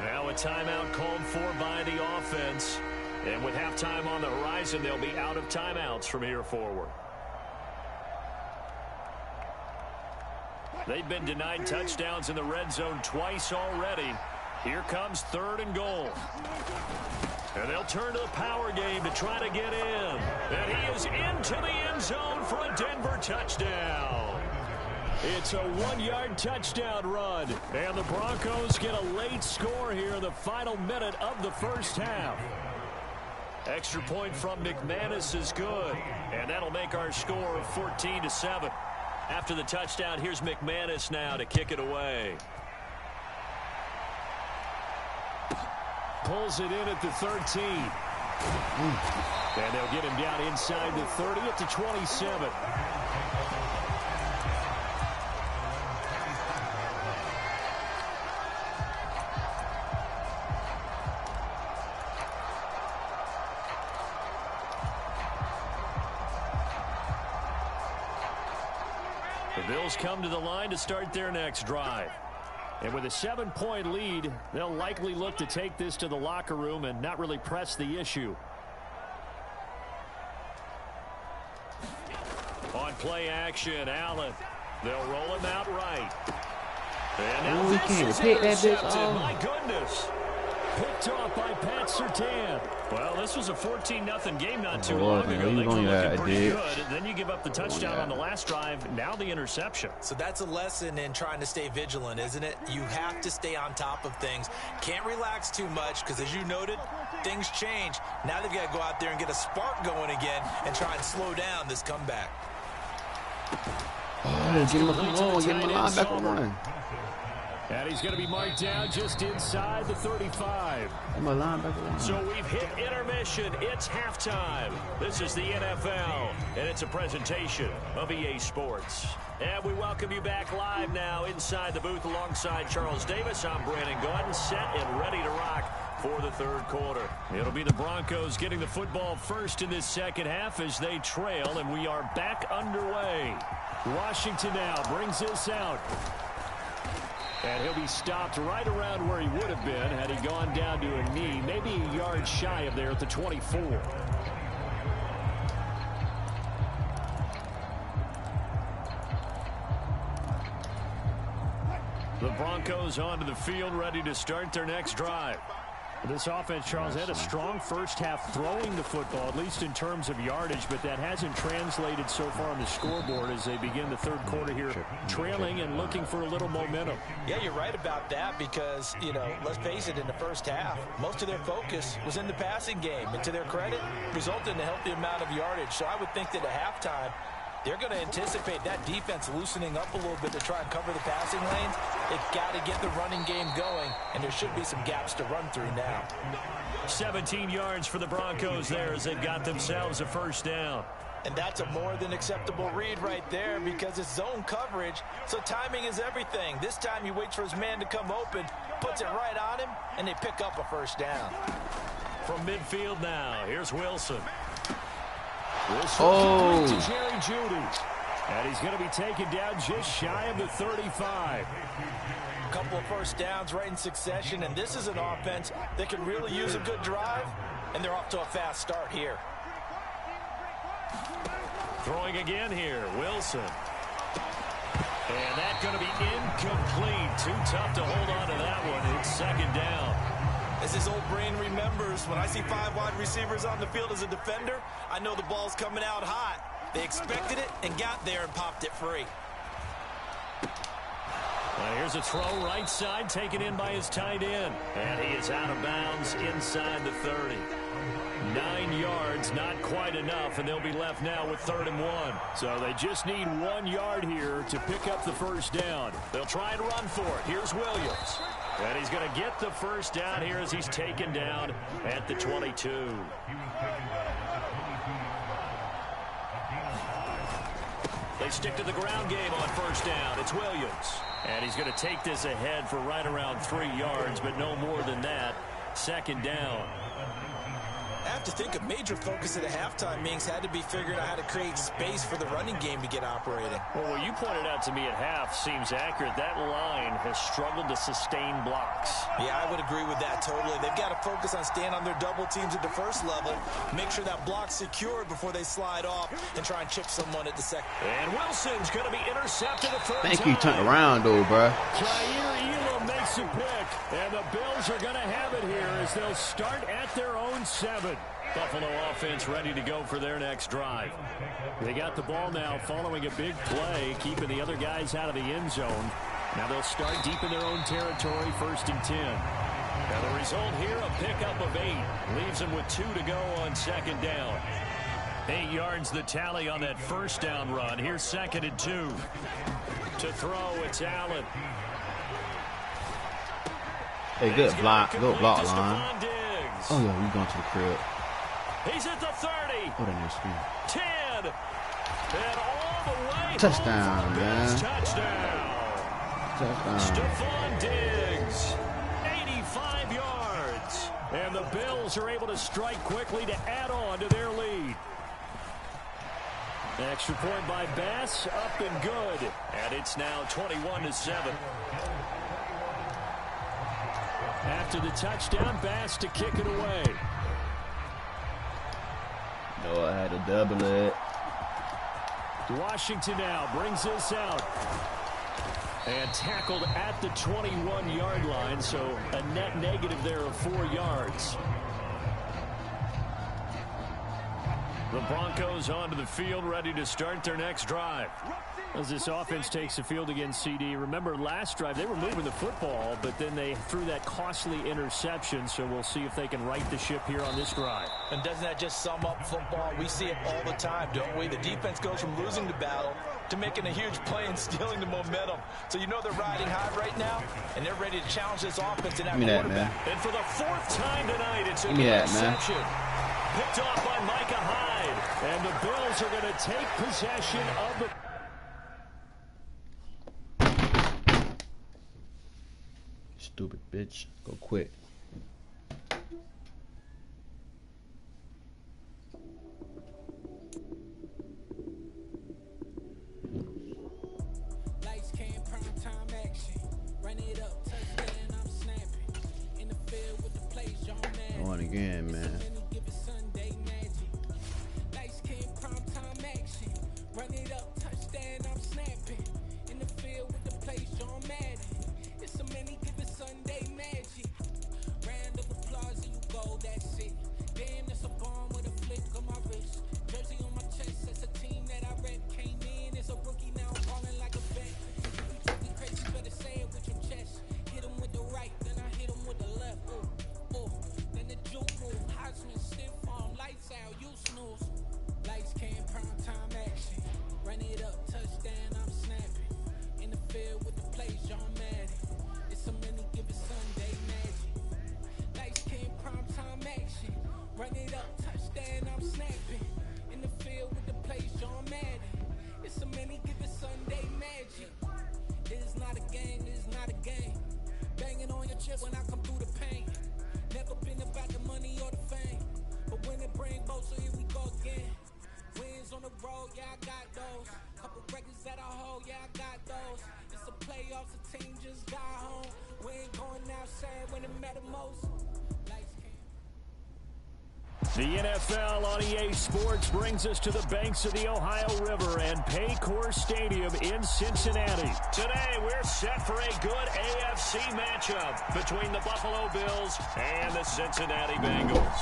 Now a timeout called for by the offense. And with halftime on the horizon, they'll be out of timeouts from here forward. They've been denied touchdowns in the red zone twice already. Here comes 3rd and goal. And they'll turn to the power game to try to get in. And he is into the end zone for a Denver touchdown. It's a 1-yard touchdown run. And the Broncos get a late score here in the final minute of the first half. Extra point from McManus is good. And that'll make our score 14-7. After the touchdown, here's McManus now to kick it away. Pulls it in at the 13. And they'll get him down inside the 30 at the 27. The Bills come to the line to start their next drive. And with a 7-point lead, they'll likely look to take this to the locker room and not really press the issue. On play action, Allen. They'll roll him out right. And now this is intercepted. My goodness. Picked off by Pat Surtain. Well, this was a 14-0 game not too long ago. They were looking pretty good. Then you give up the touchdown on the last drive. Now the interception. So that's a lesson in trying to stay vigilant, isn't it? You have to stay on top of things. Can't relax too much because, as you noted, things change. Now they've got to go out there and get a spark going again and try and slow down this comeback. Oh, get him a linebacker run. And he's going to be marked down just inside the 35. So we've hit intermission. It's halftime. This is the NFL, and it's a presentation of EA Sports. And we welcome you back live now inside the booth alongside Charles Davis. I'm Brandon Gordon, set and ready to rock for the third quarter. It'll be the Broncos getting the football first in this second half as they trail, and we are back underway. Washington now brings this out. And he'll be stopped right around where he would have been had he gone down to a knee, maybe a yard shy of there at the 24. The Broncos onto the field, ready to start their next drive. This offense, Charles, had a strong first half throwing the football, at least in terms of yardage, but that hasn't translated so far on the scoreboard as they begin the third quarter here, trailing and looking for a little momentum. Yeah, you're right about that because, you know, let's face it, in the first half, most of their focus was in the passing game. And to their credit, resulted in a healthy amount of yardage. So I would think that at halftime, they're going to anticipate that defense loosening up a little bit to try and cover the passing lanes. They've got to get the running game going, and there should be some gaps to run through now. 17 yards for the Broncos there as they've got themselves a first down. And that's a more than acceptable read right there because it's zone coverage, so timing is everything. This time he waits for his man to come open, puts it right on him, and they pick up a first down. From midfield now, here's Wilson. Oh. To Jerry Jeudy. And he's going to be taken down just shy of the 35. A couple of first downs right in succession, and this is an offense that can really use a good drive, and they're off to a fast start here. Throwing again here, Wilson. And that's going to be incomplete. Too tough to hold on to that one. It's second down. As his old brain remembers, when I see 5 wide receivers on the field as a defender, I know the ball's coming out hot. They expected it and got there and popped it free. Well, here's a throw right side taken in by his tight end. And he is out of bounds inside the 30. 9 yards, not quite enough, and they'll be left now with 3rd and 1. So they just need 1 yard here to pick up the first down. They'll try and run for it. Here's Williams. And he's going to get the first down here as he's taken down at the 22. They stick to the ground game on first down. It's Williams. And he's going to take this ahead for right around 3 yards, but no more than that. Second down. I have to think a major focus at the halftime meetings had to be figuring out how to create space for the running game to get operating. Well, what you pointed out to me at half seems accurate. That line has struggled to sustain blocks. Yeah, I would agree with that totally. They've got to focus on staying on their double teams at the first level, make sure that block's secured before they slide off and try and chip someone at the second. And Wilson's going to be intercepted a third time. Thank you, turned around, though, bro. Jair Elam makes a pick, and the Bills are going to have it here as they'll start at their own 7. Buffalo offense ready to go for their next drive. They got the ball now following a big play, keeping the other guys out of the end zone. Now they'll start deep in their own territory, 1st and 10. Now the result here, a pickup of 8. Leaves them with 2 to go on second down. 8 yards the tally on that first down run. Here's 2nd and 2. To throw, it's Allen. Hey, good block line. Oh, yeah, we going to the crib. He's at the 30. What a nice screen. 10. And all the way. Touchdown, home. man. Touchdown. Stephon Diggs. 85 yards. And the Bills are able to strike quickly to add on to their lead. Extra point by Bass, up and good. And it's now 21-7. After the touchdown, Bass to kick it away. No, I had to double it. Washington now brings this out. And tackled at the 21-yard line, so a net negative there of 4 yards. The Broncos onto the field, ready to start their next drive. As this offense takes the field against CD. Remember, last drive, they were moving the football, but then they threw that costly interception, so we'll see if they can right the ship here on this drive. And doesn't that just sum up football? We see it all the time, don't we? The defense goes from losing the battle to making a huge play and stealing the momentum. So you know they're riding high right now, and they're ready to challenge this offense and that quarterback. And for the 4th time tonight, it's an interception. Picked off by Micah Hyde. And the Bills are going to take possession of the... Stupid bitch. Go quick. Lights came, prime time action. Run it up, touchdown, I'm snapping. In the field with the plays, John Madden. Going again, man. Give it Sunday magic. Lights came, prime time action. Run it up, touchdown, I'm snapping. In the field with the plays, John Madden. It's so many, give it Sunday magic. Round of applause and you go, that's it. Damn, that's a bomb with a flick on my wrist. Jersey on my chest, that's a team that I rep. Came in as a rookie, now I'm balling like a vet. If you talking crazy, better say it with your chest. Hit him with the right, then I hit him with the left. Then the juke move, Heisman, stiff arm, lights out, you snooze. Lights came, prime time action. Run it up, touchdown, I'm snapping. In the field with the plays, John Madden. The NFL on EA Sports brings us to the banks of the Ohio River and Paycor Stadium in Cincinnati. Today, we're set for a good AFC matchup between the Buffalo Bills and the Cincinnati Bengals.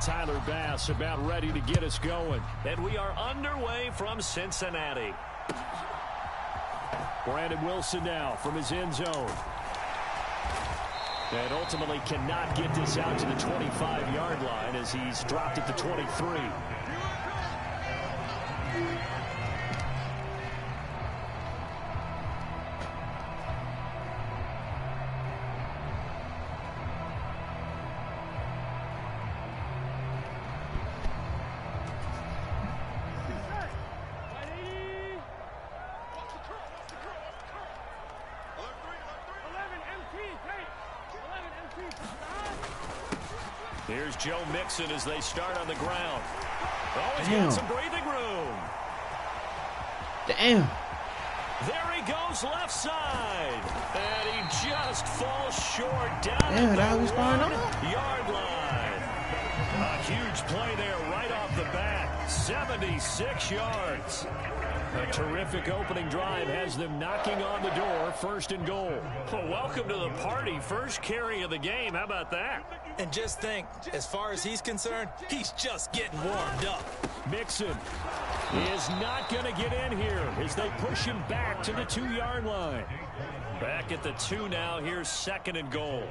Tyler Bass about ready to get us going. And we are underway from Cincinnati. Brandon Wilson now from his end zone. And ultimately cannot get this out to the 25-yard line as he's dropped at the 23. Here's Joe Mixon as they start on the ground. Oh, he's got some breathing room. Damn. There he goes left side. And he just falls short down Damn, at was the going on. 1-yard line. A huge play there right off the bat. 76 yards. A terrific opening drive has them knocking on the door, 1st and goal. Well, welcome to the party. First carry of the game. How about that? And just think, as far as he's concerned, he's just getting warmed up. Mixon is not going to get in here as they push him back to the 2-yard line. Back at the 2 now. Here's 2nd and goal.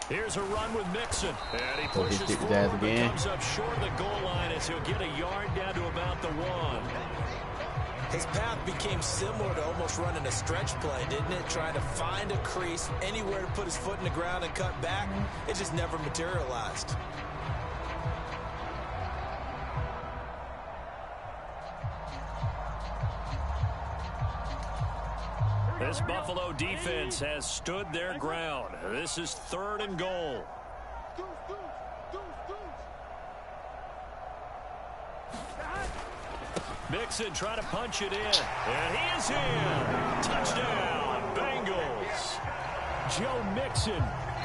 Here's a run with Mixon. And he pushes forward, but comes up short of the goal line as he'll get a yard down to about the 1. His path became similar to almost running a stretch play, didn't it? Trying to find a crease, anywhere to put his foot in the ground and cut back. It just never materialized. This Buffalo defense has stood their ground. This is 3rd and goal. Mixon trying to punch it in. And he is in. Touchdown, Bengals. Joe Mixon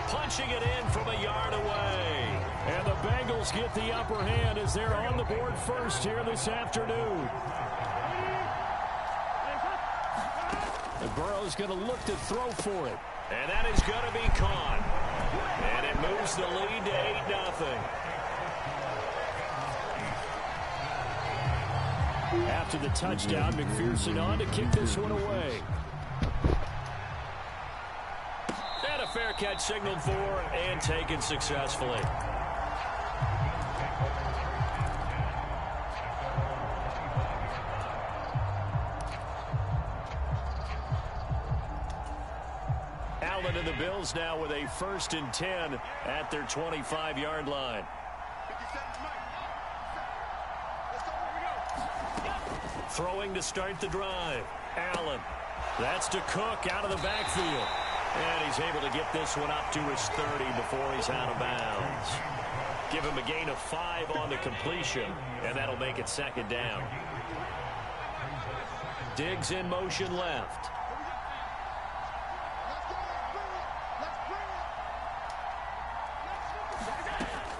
punching it in from a yard away. And the Bengals get the upper hand as they're on the board first here this afternoon. And Burrow's going to look to throw for it. And that is going to be caught. And it moves the lead to 8-0. After the touchdown, McPherson on to kick this one away. And a fair catch signaled for and taken successfully. Allen and the Bills now with a 1st and 10 at their 25-yard line. Throwing to start the drive. Allen. That's to Cook out of the backfield. And he's able to get this one up to his 30 before he's out of bounds. Give him a gain of 5 on the completion, and that'll make it 2nd down. Diggs in motion left.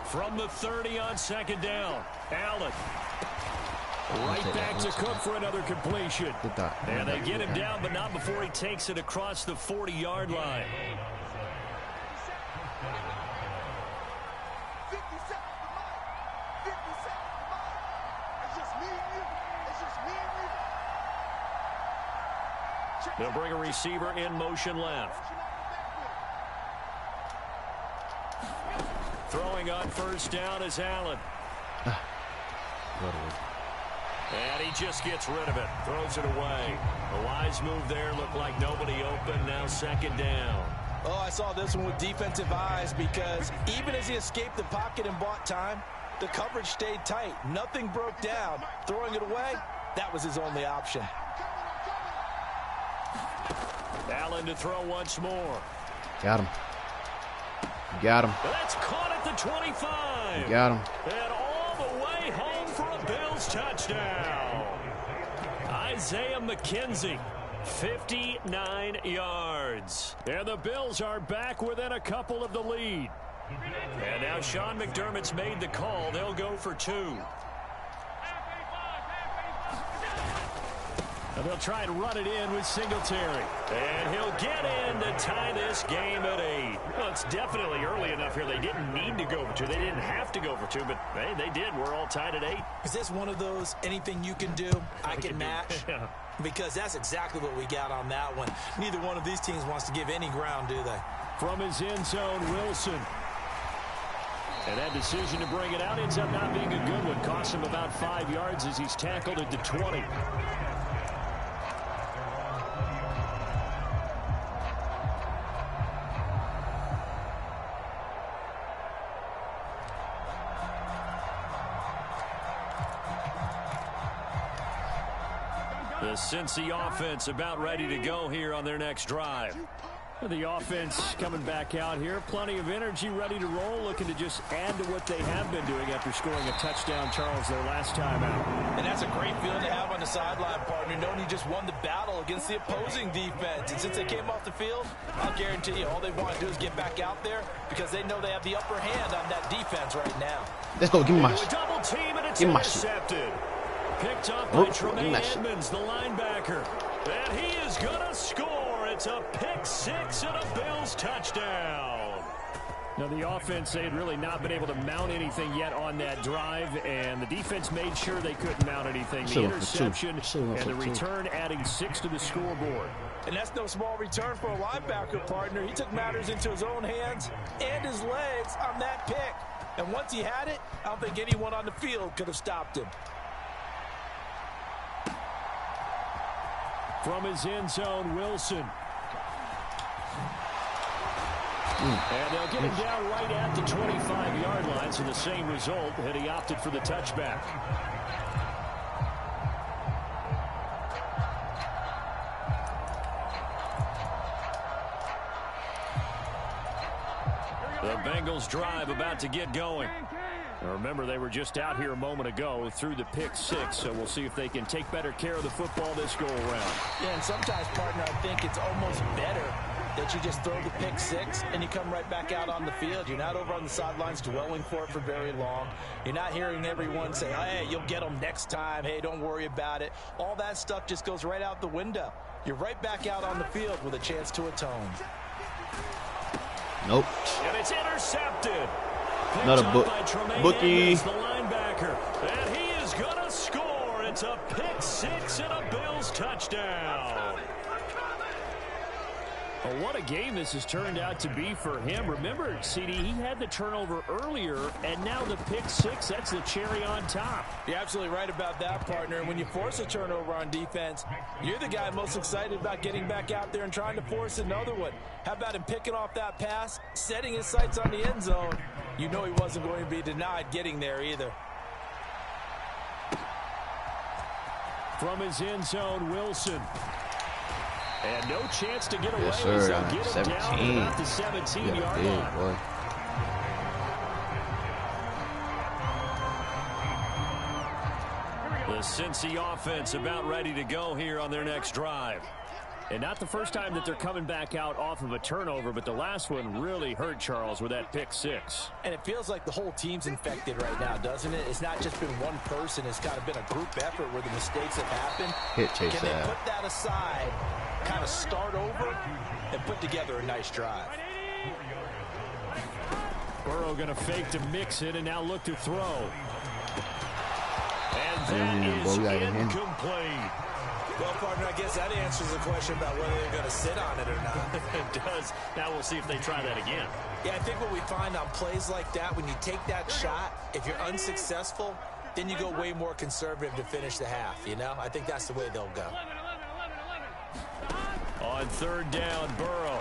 From the 30 on 2nd down. Allen. Right back to Cook for another completion. And they get him down, but not before he takes it across the 40-yard line. They'll bring a receiver in motion left. Throwing on 1st down is Allen. And he just gets rid of it. Throws it away. A wise move there. Looked like nobody open. Now 2nd down. Oh, I saw this one with defensive eyes because even as he escaped the pocket and bought time, the coverage stayed tight. Nothing broke down. Throwing it away, that was his only option. Allen to throw once more. Got him. Got him. That's caught at the 25. Got him. And all the way home for a Bills touchdown. Isaiah McKenzie, 59 yards. And the Bills are back within a couple of the lead. And now Sean McDermott's made the call. They'll go for 2. And they'll try and run it in with Singletary. And he'll get in to tie this game at 8. Well, it's definitely early enough here. They didn't need to go for 2. They didn't have to go for 2, but hey, they did. We're all tied at 8. Is this one of those anything you can do, I can match? Yeah. Because that's exactly what we got on that one. Neither one of these teams wants to give any ground, do they? From his end zone, Wilson. And that decision to bring it out ends up not being a good one. Costs him about 5 yards as he's tackled at the 20. The Cincy offense about ready to go here on their next drive. The offense coming back out here. Plenty of energy, ready to roll, looking to just add to what they have been doing after scoring a touchdown, Charles, their last time out. And that's a great feeling to have on the sideline, partner, knowing you just won the battle against the opposing defense. And since they came off the field, I'll guarantee you all they want to do is get back out there because they know they have the upper hand on that defense right now. Let's go. Give me my shit. Double team and it's give me my shit. Intercepted. Picked up by Tremaine Edmonds, the linebacker. And he is going to score. It's a pick 6 and a Bills touchdown. Now, the offense, they had really not been able to mount anything yet on that drive, and the defense made sure they couldn't mount anything. The interception and the return adding 6 to the scoreboard. And that's no small return for a linebacker, partner. He took matters into his own hands and his legs on that pick. And once he had it, I don't think anyone on the field could have stopped him. From his end zone, Wilson. And they'll get him down right at the 25-yard line, so the same result, and he opted for the touchback. The Bengals drive about to get going. Now remember, they were just out here a moment ago through the pick 6, so we'll see if they can take better care of the football this go-around. Yeah, and sometimes, partner, I think it's almost better that you just throw the pick 6 and you come right back out on the field. You're not over on the sidelines dwelling for it for very long. You're not hearing everyone say, hey, you'll get them next time. Hey, don't worry about it. All that stuff just goes right out the window. You're right back out on the field with a chance to atone. Nope. And it's intercepted. Another bookie. The linebacker. And he is going to score. It's a pick 6 and a Bills touchdown. Well, what a game this has turned out to be for him. Remember, CD, he had the turnover earlier, and now the pick 6, that's the cherry on top. You're absolutely right about that, partner. When you force a turnover on defense, you're the guy most excited about getting back out there and trying to force another one. How about him picking off that pass, setting his sights on the end zone? You know he wasn't going to be denied getting there either. From his end zone, Wilson. And no chance to get away. Yes, sir. So get him 17. down about the 17-yard line. Boy. The Cincy offense about ready to go here on their next drive. And not the first time that they're coming back out off of a turnover, but the last one really hurt Charles with that pick 6. And it feels like the whole team's infected right now, doesn't it? It's not just been one person. It's kind of been a group effort where the mistakes have happened. Hit chase Can they put that aside, kind of start over, and put together a nice drive? Burrow going to fake to mix it and now look to throw. And that is incomplete. Well, partner, I guess that answers the question about whether they're going to sit on it or not. It does. Now we'll see if they try that again. Yeah, I think what we find on plays like that, when you take that shot, if you're unsuccessful, then you go way more conservative to finish the half, you know? I think that's the way they'll go. On third down, Burrow.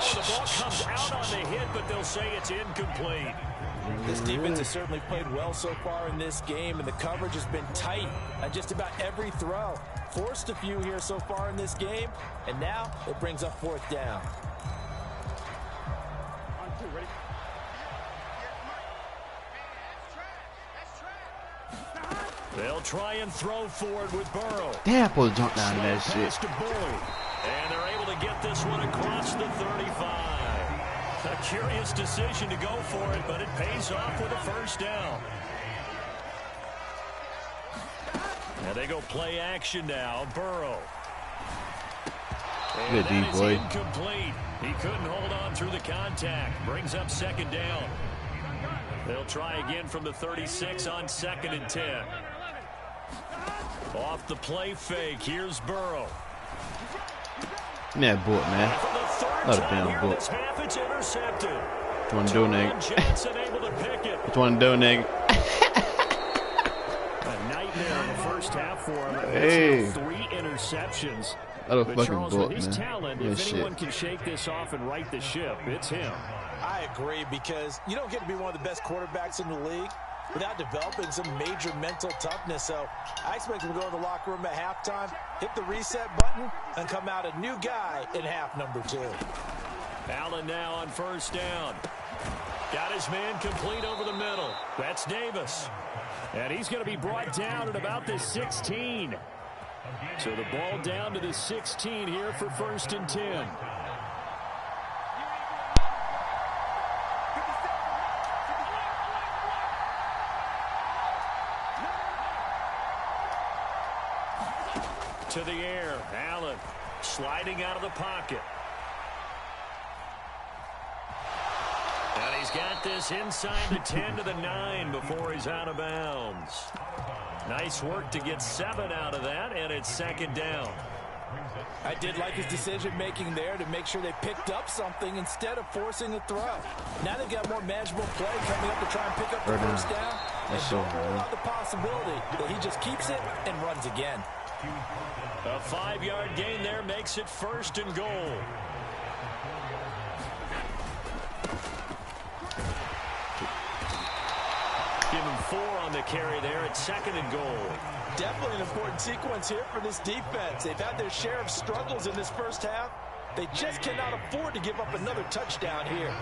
Oh, the ball comes out on the hit, but they'll say it's incomplete. This defense has certainly played well so far in this game, and the coverage has been tight on just about every throw. Forced a few here so far in this game, and now it brings up fourth down. They'll try and throw forward with Burrow. Damn, supposed to jump down to that shit. To Boyd. And they're able to get this one across the 35. A curious decision to go for it, but it pays off with a first down. And they go play action now. Burrow. Good D, boy. Incomplete. He couldn't hold on through the contact. Brings up second down. They'll try again from the 36 on 2nd and 10. Off the play fake. Here's Burrow. Yeah, book, man. Not a damn book. It's intercepted. What you want to do, nigga? Able to pick it. What you want to do, nigga? A nightmare in the first half for him. Hey. 3 interceptions. But But Charles, book, with his man. talent, if anyone can shake this off and right the ship, it's him. I agree, because you don't get to be one of the best quarterbacks in the league without developing some major mental toughness. So I expect him to go in the locker room at halftime, hit the reset button, and come out a new guy in half number 2. Allen now on first down. Got his man complete over the middle. That's Davis. And he's going to be brought down at about the 16. So the ball down to the 16 here for 1st and 10. To the air, Allen sliding out of the pocket. And he's got this inside the 10 to the 9 before he's out of bounds. Nice work to get 7 out of that, and it's 2nd down. I did like his decision-making there to make sure they picked up something instead of forcing a throw. Now they've got more manageable play coming up to try and pick up the first down. And don't rule out the possibility that he just keeps it and runs again. A 5-yard gain there makes it 1st and goal. Give him 4 on the carry there at 2nd and goal. Definitely an important sequence here for this defense. They've had their share of struggles in this first half. They just cannot afford to give up another touchdown here.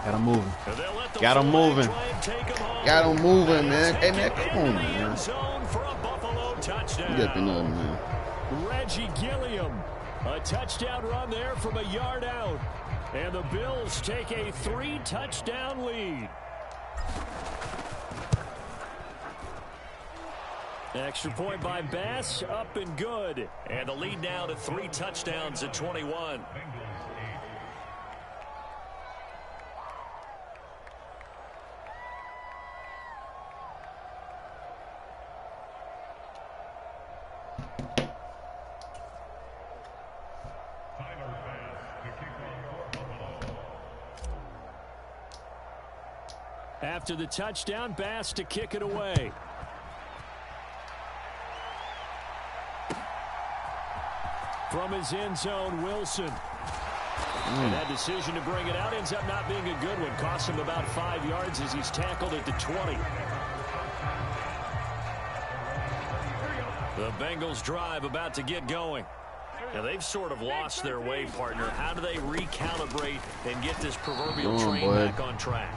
Got him moving. Got him moving. Got him moving, man. Hey, man, come on, man. Get up in there, man. Reggie Gilliam. A touchdown run there from a yard out. And the Bills take a 3-touchdown lead. Extra point by Bass, up and good. And the lead now to 3 touchdowns at 21. After the touchdown, Bass to kick it away. From his end zone, Wilson. And that decision to bring it out ends up not being a good one. Costs him about 5 yards as he's tackled at the 20. The Bengals drive about to get going. Now, they've sort of lost their way, partner. How do they recalibrate and get this proverbial train back on track?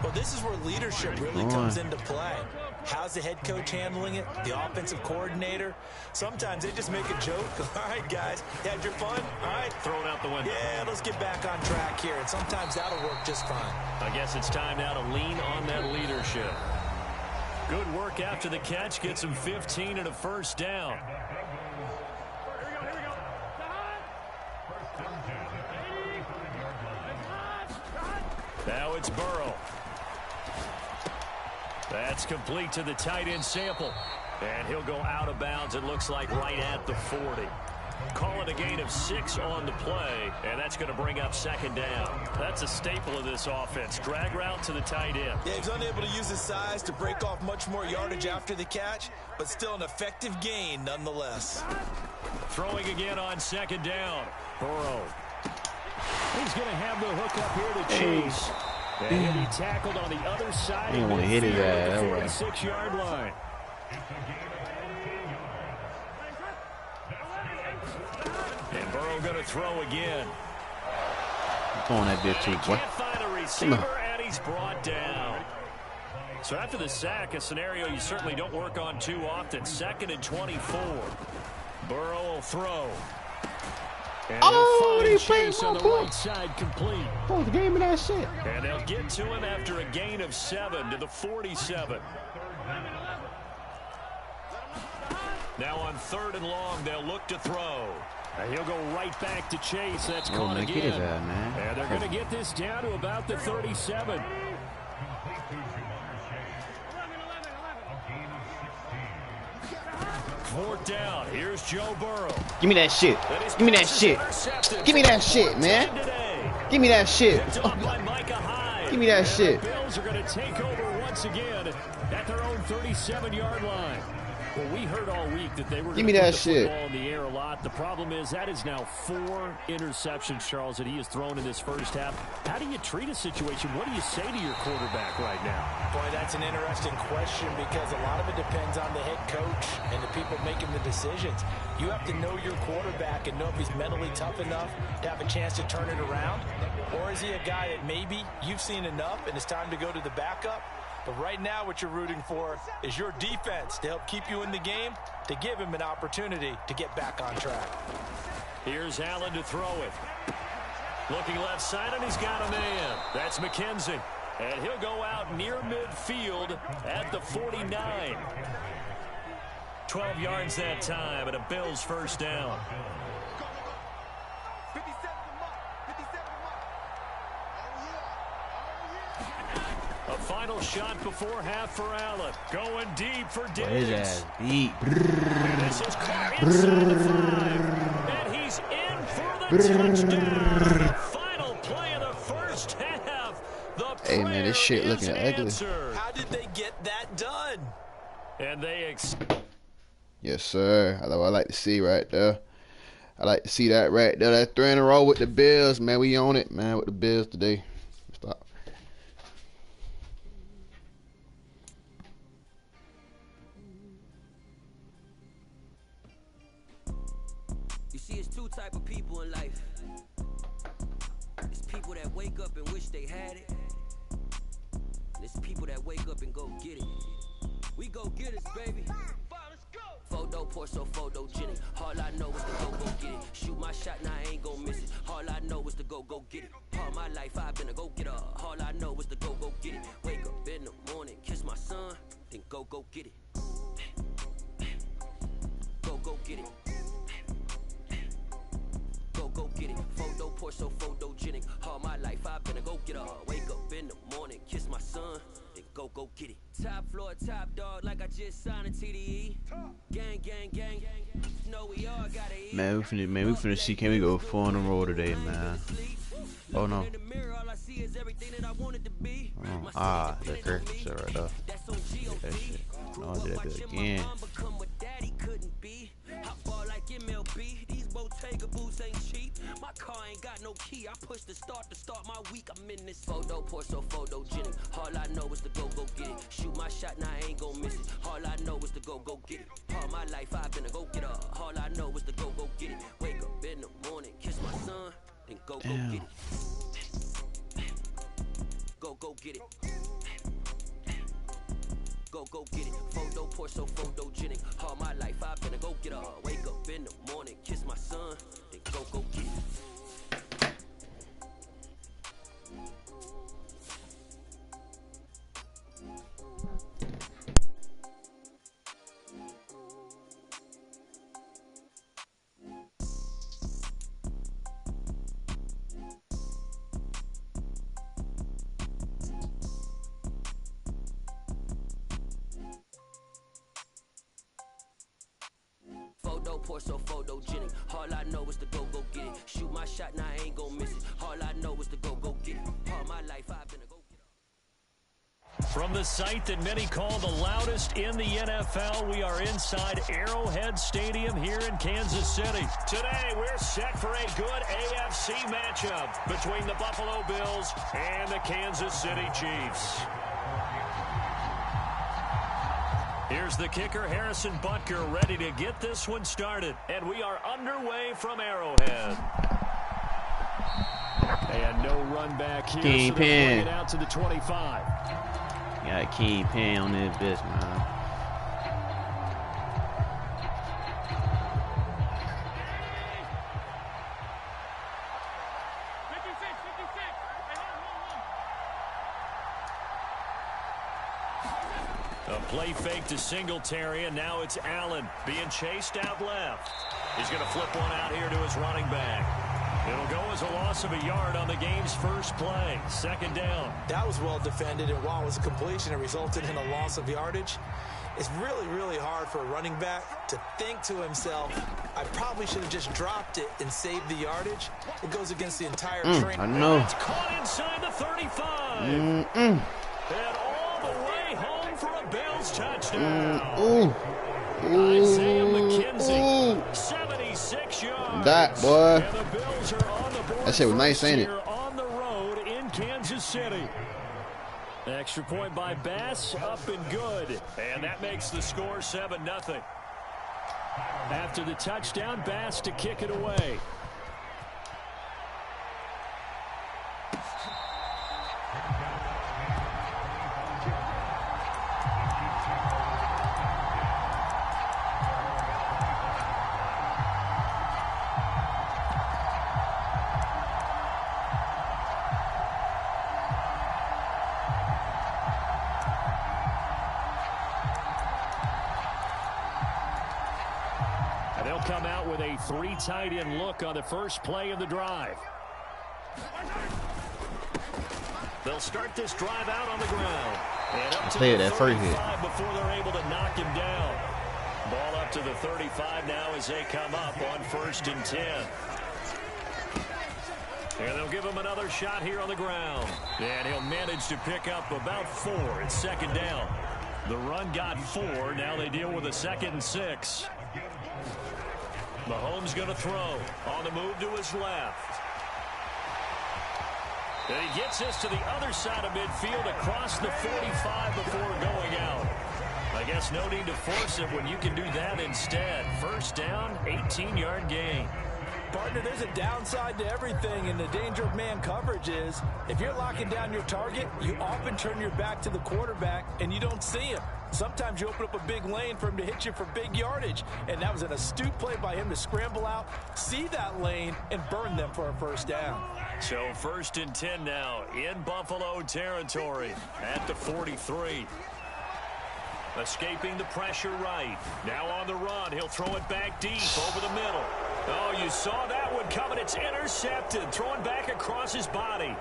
Well, this is where leadership really comes into play. How's the head coach handling it? The offensive coordinator? Sometimes they just make a joke. All right, guys, you had your fun? All right. Throw it out the window. Yeah, let's get back on track here. And sometimes that'll work just fine. I guess it's time now to lean on that leadership. Good work after the catch. Gets him 15 and a first down. Now it's Burrow. That's complete to the tight end Sample. And he'll go out of bounds, it looks like, right at the 40. Call it a gain of 6 on the play, and that's going to bring up 2nd down. That's a staple of this offense. Drag route to the tight end. Yeah, he's unable to use his size to break off much more yardage after the catch, but still an effective gain nonetheless. Throwing again on 2nd down. Burrow. He's going to have the hook up here to chase. And he tackled on the other side. He didn't want to hit his ass. The 46-yard line. Burrow going to throw again. I'm throwing that bitch too, boy. Can't find a receiver, and he's brought down. So after the sack, a scenario you certainly don't work on too often. 2nd and 24. Burrow will throw. And they Chase on the right side complete. Oh, gave me that shit. And they'll get to him after a gain of 7 to the 47. Now on 3rd and long, they'll look to throw. And he'll go right back to Chase. That's caught again. Get his ass, man. And they're going to get this down to about the 37. Fourth down. Here's Joe Burrow. Give me that shit. Give me that shit. Give me that shit, man. Give me that shit. Give me that shit. The Bills are going to take over once again at their own 37-yard line. Well, we heard all week that they were going to put the football in the air a lot. The problem is that is now 4 interceptions, Charles, that he has thrown in this first half. How do you treat a situation? What do you say to your quarterback right now? Boy, that's an interesting question because a lot of it depends on the head coach and the people making the decisions. You have to know your quarterback and know if he's mentally tough enough to have a chance to turn it around. Or is he a guy that maybe you've seen enough and it's time to go to the backup? But right now what you're rooting for is your defense to help keep you in the game, to give him an opportunity to get back on track. Here's Allen to throw it. Looking left side, and he's got a man. That's McKenzie. And he'll go out near midfield at the 49. 12 yards that time, and a Bills first down. A final shot before half for Allen. Going deep for Diggs. His ass deep. This is caught inside the 5. And he's in for the touchdown. The final play of the first half. Hey, man, this shit looking ugly. How did they get that done? And they Yes, sir. I like to see right there. I like to see that right there. That 3 in a row with the Bills, man. We on it, man, with the Bills today. Stop. You see, it's 2 type of people in life. It's people that wake up and wish they had it. And it's people that wake up and go get it. We go get it, baby. Photo poor so photogenic. All I know is to go get it. Shoot my shot, now I ain't gon' miss it. All I know is to go get it. All my life I've been a go-getter. All I know is to go get it. Wake up in the morning, kiss my son, then go get it. Go get it. Go get it. Photo poor so photogenic. All my life I've been a go-getter. Wake up in the morning, kiss my son, then go get it. Top floor, top dog, like I just signed a TDE. Gang, gang, gang, gang. No, we all gotta eat. Man, we finna see. Can we go 4 in a row today, man? Oh no. Oh, that curse shit right there. That shit. No, I did that again. These Bottega boots ain't cheap. My car ain't got no key. I push the start to start my week. I'm in this photo poor so photogenic. All I know is to go get it. Shoot my shot, now I ain't gon' miss it. All I know is to go get it. All my life I've been a go-getter. All I know is to go get it. Wake up in the morning, kiss my son, then go get it. Go get it. Go get it. Photo poor so photogenic. All my life I've been a go-getter. Wake up in the morning, kiss my son, then go get it. Poor so photogenic. All I know is to go get it. Shoot my shot, now I ain't gon' miss it. All I know is to go get it. All my life I've been a go-getter. From the site that many call the loudest in the NFL, we are inside Arrowhead Stadium here in Kansas City. Today, we're set for a good AFC matchup between the Buffalo Bills and the Kansas City Chiefs. Here's the kicker, Harrison Butker, ready to get this one started. And we are underway from Arrowhead. And no run back here, Kingpin. so they're bringing it out to the 25. Got Kingpin on this bitch, man. A play fake to Singletary, and now it's Allen being chased out left. He's going to flip one out here to his running back. It'll go as a loss of a yard on the game's first play. Second down. That was well defended, and while it was a completion, it resulted in a loss of yardage. It's really, really hard for a running back to think to himself, I probably should have just dropped it and saved the yardage. It goes against the entire train. I know. It's caught inside the 35. And all the way home for a Bills touchdown. Isaiah McKenzie, 76 yards. That, boy. And the Bills are on the board. That shit was nice, ain't it? On the road in Kansas City. Extra point by Bass, up and good. And that makes the score 7-0. After the touchdown, Bass to kick it away. They'll come out with a 3 tight end look on the first play of the drive. They'll start this drive out on the ground. And up to the 35 before they're able to knock him down. Ball up to the 35 now as they come up on 1st and 10. And they'll give him another shot here on the ground. And he'll manage to pick up about 4 at 2nd down. The run got 4. Now they deal with a 2nd and 6. Mahomes going to throw on the move to his left. And he gets this to the other side of midfield across the 45 before going out. I guess no need to force it when you can do that instead. 1st down, 18-yard gain. Partner, there's a downside to everything, and the danger of man coverage is if you're locking down your target, you often turn your back to the quarterback and you don't see him. Sometimes you open up a big lane for him to hit you for big yardage, and that was an astute play by him to scramble out, see that lane, and burn them for a 1st down. So 1st and 10 now in Buffalo territory at the 43. Escaping the pressure right. Now on the run. He'll throw it back deep over the middle. Oh, you saw that one coming. It's intercepted. Throwing back across his body.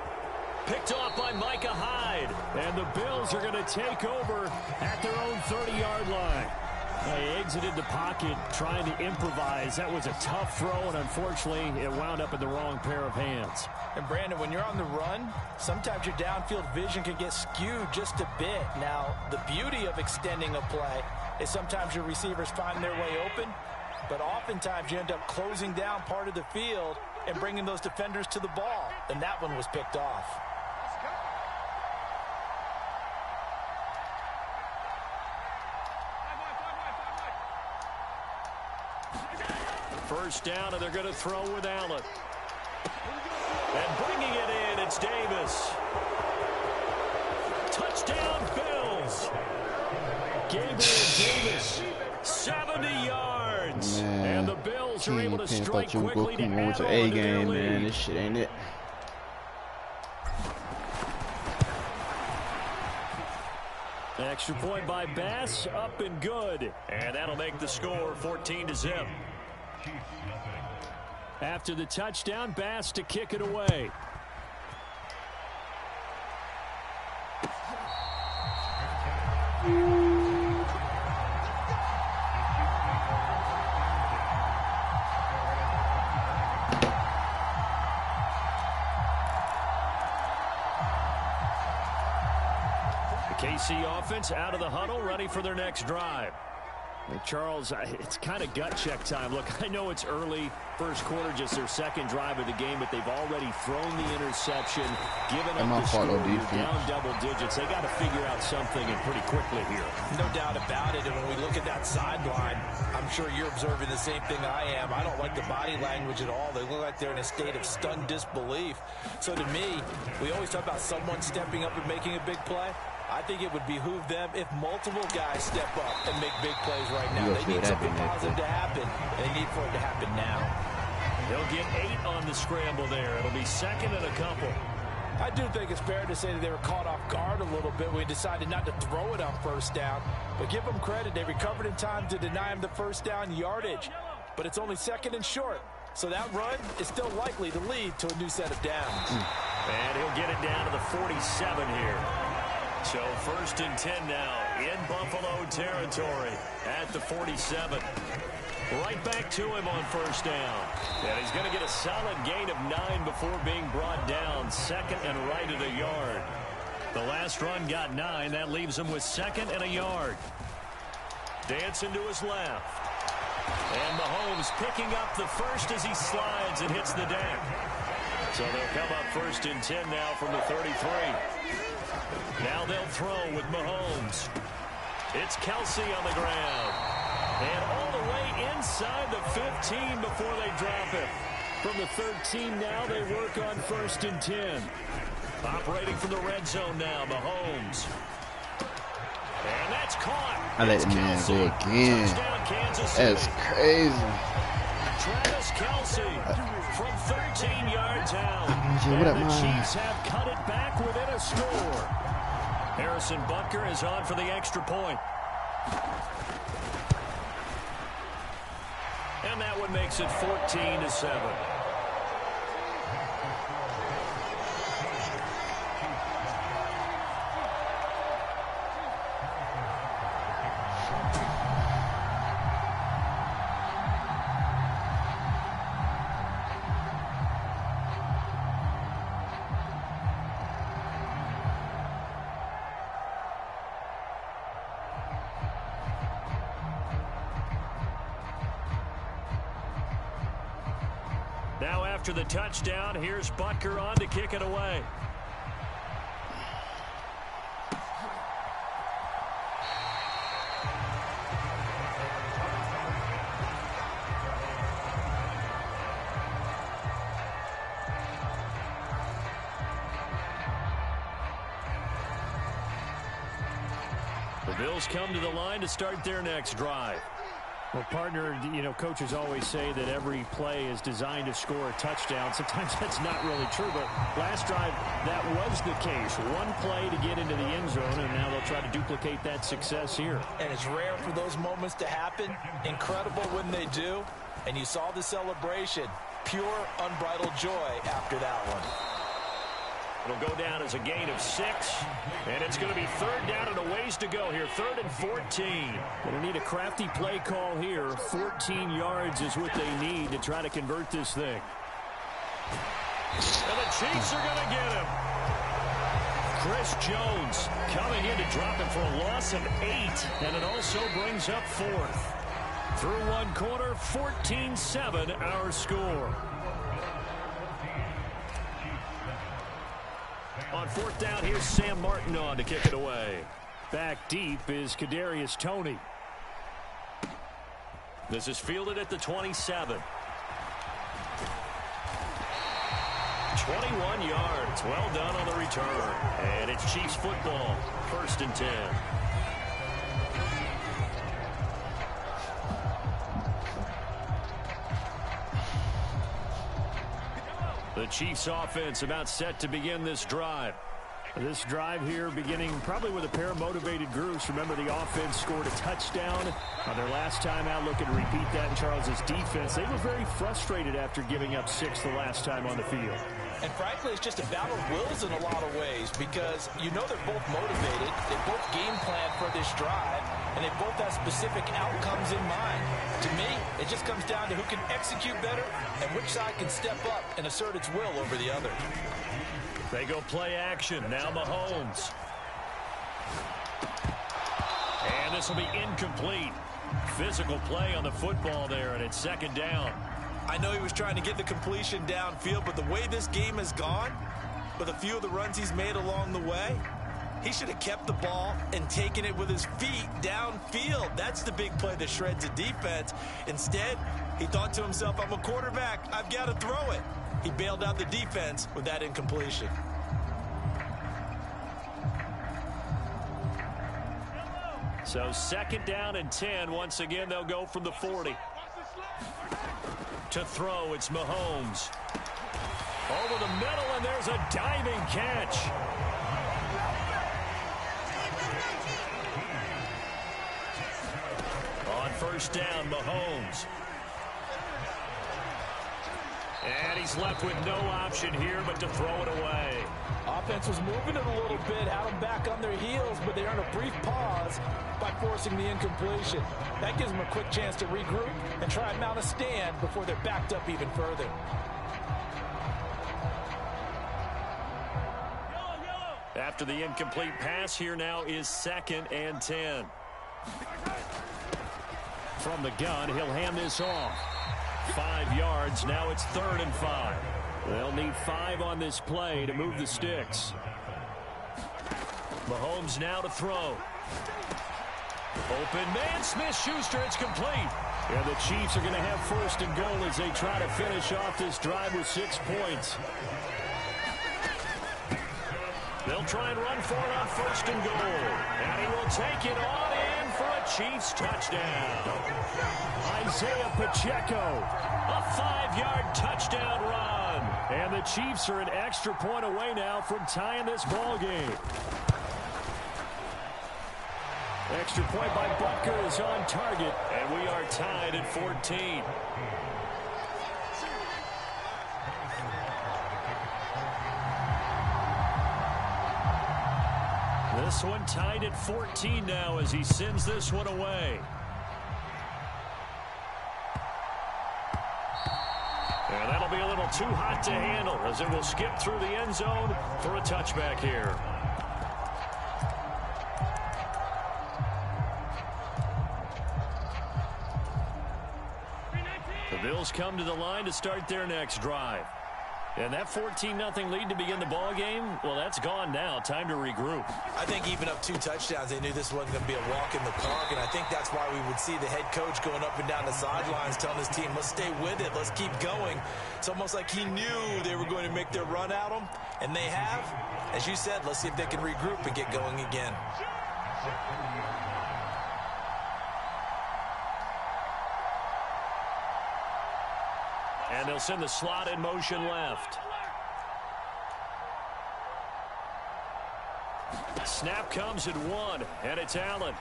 Picked off by Micah Hyde. And the Bills are going to take over at their own 30-yard line. They exited the pocket trying to improvise. That was a tough throw, and unfortunately, it wound up in the wrong pair of hands. And, Brandon, when you're on the run, sometimes your downfield vision can get skewed just a bit. Now, the beauty of extending a play is sometimes your receivers find their way open, but oftentimes you end up closing down part of the field and bringing those defenders to the ball, and that one was picked off. First down, and they're going to throw with Allen. And bringing it in, it's Davis. Touchdown, Bills. Gabriel Davis, 70 yards. Man, and the Bills are able to strike quickly to add to on A to their game, lead. man. This shit ain't it. Extra point by Bass, up and good. And that'll make the score 14-0. After the touchdown, Bass to kick it away. The KC offense out of the huddle, ready for their next drive. Charles, it's kind of gut check time. Look, I know it's early, first quarter, just their second drive of the game, but they've already thrown the interception, given up the score. You're down double digits. They got to figure out something and pretty quickly here. No doubt about it. And when we look at that sideline, I'm sure you're observing the same thing I am. I don't like the body language at all. They look like they're in a state of stunned disbelief. So to me, we always talk about someone stepping up and making a big play. I think it would behoove them if multiple guys step up and make big plays right now. They need something positive to happen, and they need for it to happen now. They'll get 8 on the scramble there. It'll be second and a couple. I do think it's fair to say that they were caught off guard a little bit when we decided not to throw it on first down. But give them credit. They recovered in time to deny him the first down yardage. But it's only second and short. So that run is still likely to lead to a new set of downs. And he'll get it down to the 47 here. So first and 10 now in Buffalo territory at the 47. Right back to him on first down. And he's going to get a solid gain of 9 before being brought down. Second and right at a yard. The last run got 9. That leaves him with second and a yard. Dancing to his left. And Mahomes picking up the first as he slides and hits the deck. So they'll come up first and 10 now from the 33. Now they'll throw with Mahomes. It's Kelsey on the ground. And all the way inside the 15 before they drop him. From the 13 now they work on first and 10. Operating from the red zone now, Mahomes. And that's caught. I let the man go again. That's crazy. Travis Kelsey from 13 yards out. And the Chiefs have cut it back within a score. Harrison Butker is on for the extra point. And that one makes it 14-7. Now after the touchdown, here's Butker on to kick it away. The Bills come to the line to start their next drive. Well, partner, coaches always say that every play is designed to score a touchdown. Sometimes that's not really true, but last drive, that was the case. One play to get into the end zone, and now they'll try to duplicate that success here. And it's rare for those moments to happen. Incredible when they do. And you saw the celebration. Pure, unbridled joy after that one. It'll go down as a gain of 6, and it's going to be third down and a ways to go here. 3rd and 14. Going to need a crafty play call here. 14 yards is what they need to try to convert this thing. And the Chiefs are going to get him. Chris Jones coming in to drop him for a loss of 8, and it also brings up 4th. Through one quarter, 14-7 our score. On 4th down, here's Sam Martin on to kick it away. Back deep is Kadarius Toney. This is fielded at the 27. 21 yards. Well done on the return. And it's Chiefs football. 1st and 10. The Chiefs offense about set to begin this drive. This drive here beginning probably with a pair of motivated groups. Remember, the offense scored a touchdown their last time out. Looking to repeat that in Charles's defense. They were very frustrated after giving up 6 the last time on the field. And frankly, it's just a battle of wills in a lot of ways because they're both motivated. They both game plan for this drive, and they both have specific outcomes in mind. To me, it just comes down to who can execute better and which side can step up and assert its will over the other. They go play action. Now Mahomes. And this will be incomplete. Physical play on the football there, and it's second down. I know he was trying to get the completion downfield, but the way this game has gone, with a few of the runs he's made along the way, he should have kept the ball and taken it with his feet downfield. That's the big play that shreds a defense. Instead, he thought to himself, I'm a quarterback, I've got to throw it. He bailed out the defense with that incompletion. So second down and 10. Once again, they'll go from the 40. To throw, it's Mahomes. Over the middle, and there's a diving catch. On first down, Mahomes. And he's left with no option here but to throw it away. Offense was moving it a little bit, had them back on their heels, but they earned a brief pause by forcing the incompletion. That gives them a quick chance to regroup and try and mount a stand before they're backed up even further. After the incomplete pass, here now is second and 10. From the gun, he'll hand this off. 5 yards, now it's 3rd and 5. They'll need 5 on this play to move the sticks. Mahomes now to throw. Open man, Smith-Schuster, it's complete. And the Chiefs are going to have 1st and goal as they try to finish off this drive with 6 points. They'll try and run for it on 1st and goal. And he will take it on in for a Chiefs touchdown. Isaiah Pacheco, a 5-yard touchdown run. And the Chiefs are an extra point away now from tying this ball game. Extra point by Butker is on target, and we are tied at 14. This one tied at 14 now as he sends this one away. And that'll be a little too hot to handle as it will skip through the end zone for a touchback here. The Bills come to the line to start their next drive. And that 14-0 lead to begin the ball game, well, that's gone now. Time to regroup. I think even up 2 touchdowns, they knew this wasn't going to be a walk in the park, and I think that's why we would see the head coach going up and down the sidelines telling his team, let's stay with it, let's keep going. It's almost like he knew they were going to make their run at him, and they have. As you said, let's see if they can regroup and get going again. And they'll send the slot in motion left. Snap comes at 1, and it's Allen.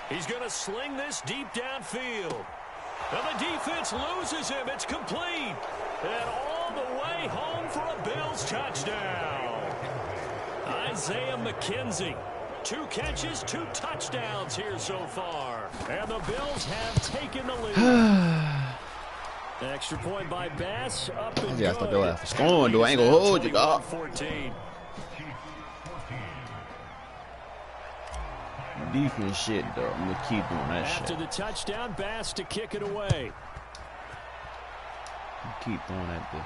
He's going to sling this deep downfield. And the defense loses him. It's complete. And all the way home for a Bills touchdown. Isaiah McKenzie. 2 catches, 2 touchdowns here so far. And the Bills have taken the lead. Extra point by Bass, up and good. Start their ass scoring, though. I ain't gonna hold you, dog. 14. Defense shit, though. I'm gonna keep doing that shit. After the touchdown, Bass to kick it away. Keep doing that thing.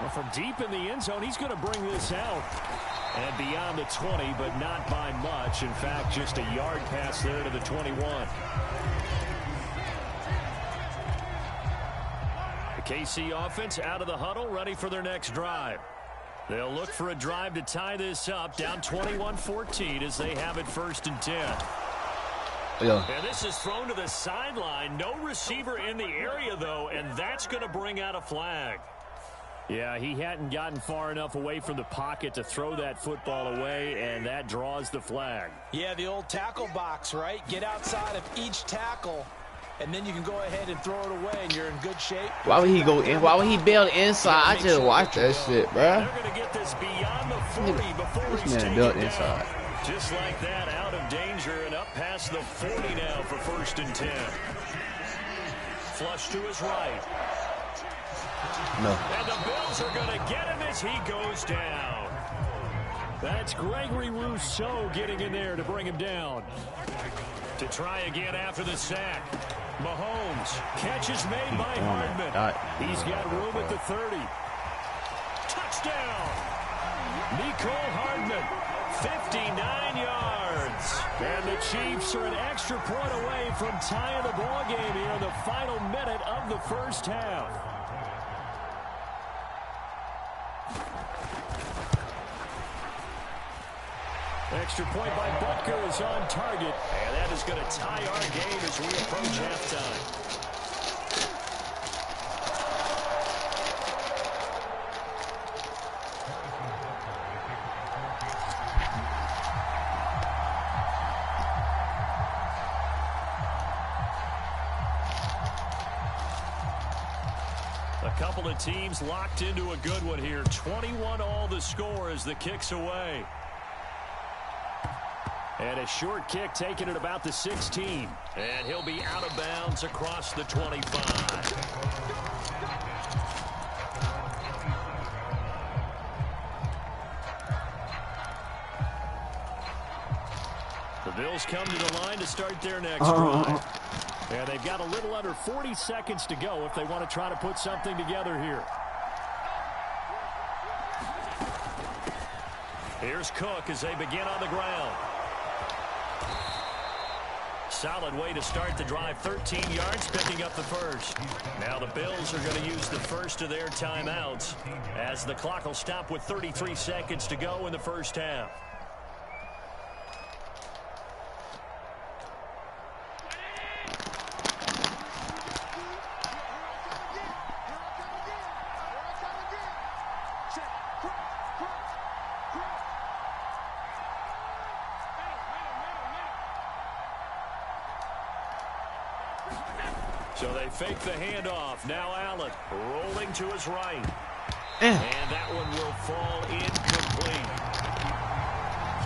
Well, from deep in the end zone, he's going to bring this out. And beyond the 20, but not by much. In fact, just a yard pass there to the 21. The KC offense out of the huddle, ready for their next drive. They'll look for a drive to tie this up, down 21-14 as they have it 1st and 10. Yeah. And this is thrown to the sideline. No receiver in the area, though, and that's going to bring out a flag. Yeah, he hadn't gotten far enough away from the pocket to throw that football away, and that draws the flag. Yeah, the old tackle box, right? Get outside of each tackle, and then you can go ahead and throw it away, and you're in good shape. Why would he go in? Why would he bail inside? I just watched that shit, bruh. They're going to get this beyond the 40 before he's taken down. Inside. Just like that, out of danger and up past the 40 now for 1st and 10. Flush to his right. No. And the Bills are going to get him as he goes down. That's Gregory Rousseau getting in there to bring him down. To try again after the sack. Mahomes. Catch is made by Hardman. He's got room at the 30. Touchdown. Nicole Hardman. 59 yards. And the Chiefs are an extra point away from tying the ball game here in the final minute of the first half. Extra point by Butker is on target. And that is going to tie our game as we approach halftime. A couple of teams locked into a good one here. 21-all the score as the kick's away. And a short kick taken at about the 16. And he'll be out of bounds across the 25. The Bills come to the line to start their next drive. And they've got a little under 40 seconds to go if they want to try to put something together here. Here's Cook as they begin on the ground. Solid way to start the drive. 13 yards, picking up the first. Now the Bills are going to use the first of their timeouts as the clock will stop with 33 seconds to go in the first half. So they fake the handoff. Now Allen rolling to his right. And that one will fall incomplete.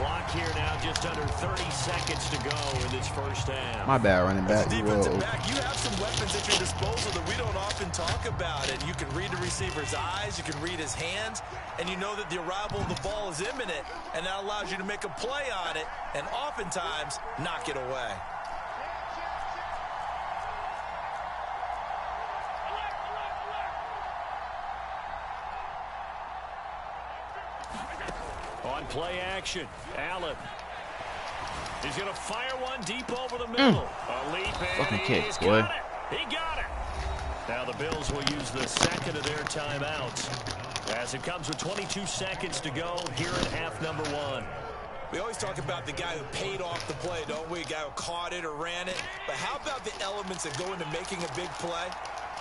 Clock here now just under 30 seconds to go in this first half. My bad, running back. As a defensive back, you have some weapons at your disposal that we don't often talk about. And you can read the receiver's eyes, you can read his hands, and you know that the arrival of the ball is imminent, and that allows you to make a play on it and oftentimes knock it away. On play action, Allen. He's going to fire one deep over the middle. A leap, and he's got it. He got it. Now the Bills will use the second of their timeouts as it comes with 22 seconds to go here in half number one. We always talk about the guy who paid off the play, don't we? A guy who caught it or ran it. But how about the elements that go into making a big play?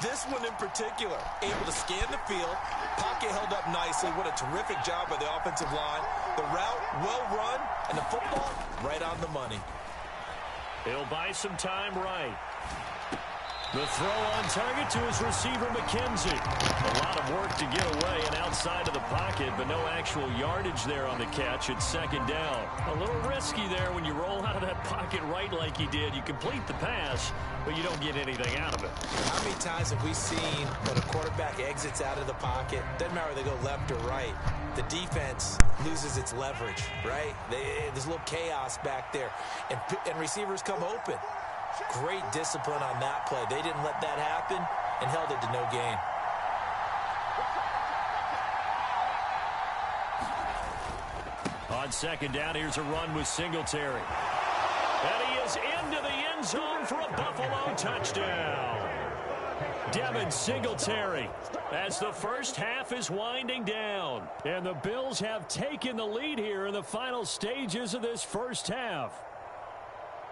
This one in particular, able to scan the field, pocket held up nicely. What a terrific job by the offensive line. The route well run, and the football right on the money. He'll buy some time right. The throw on target to his receiver, McKenzie. A lot of work to get away and outside of the pocket, but no actual yardage there on the catch. It's second down. A little risky there when you roll out of that pocket right like he did. You complete the pass, but you don't get anything out of it. How many times have we seen when a quarterback exits out of the pocket, doesn't matter whether they go left or right, the defense loses its leverage, right? There's a little chaos back there, and receivers come open. Great discipline on that play. They didn't let that happen and held it to no gain. On second down, here's a run with Singletary. And he is into the end zone for a Buffalo touchdown. Devin Singletary as the first half is winding down. And the Bills have taken the lead here in the final stages of this first half.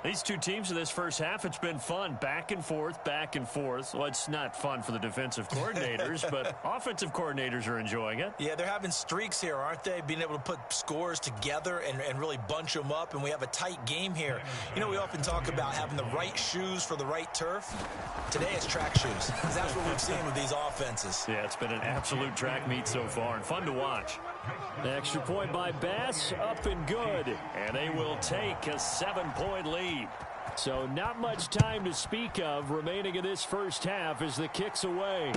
These two teams in this first half, it's been fun. Back and forth, back and forth. Well, it's not fun for the defensive coordinators, but offensive coordinators are enjoying it. Yeah, they're having streaks here, aren't they? Being able to put scores together and really bunch them up, and we have a tight game here. You know, we often talk about having the right shoes for the right turf. Today it's track shoes. That's what we've seen with these offenses. Yeah, it's been an absolute track meet so far, and fun to watch. Extra point by Bass, up and good. And they will take a 7-point lead. So not much time to speak of remaining in this first half as the kick's away.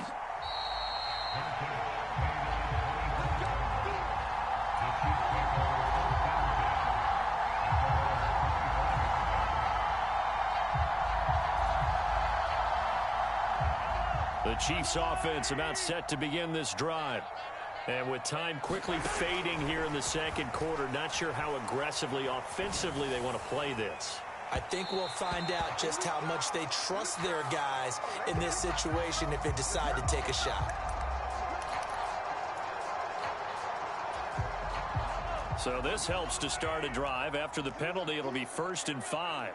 Chiefs offense about set to begin this drive. And with time quickly fading here in the second quarter, not sure how aggressively, offensively they want to play this. I think we'll find out just how much they trust their guys in this situation if they decide to take a shot. So this helps to start a drive. After the penalty, it'll be 1st and 5.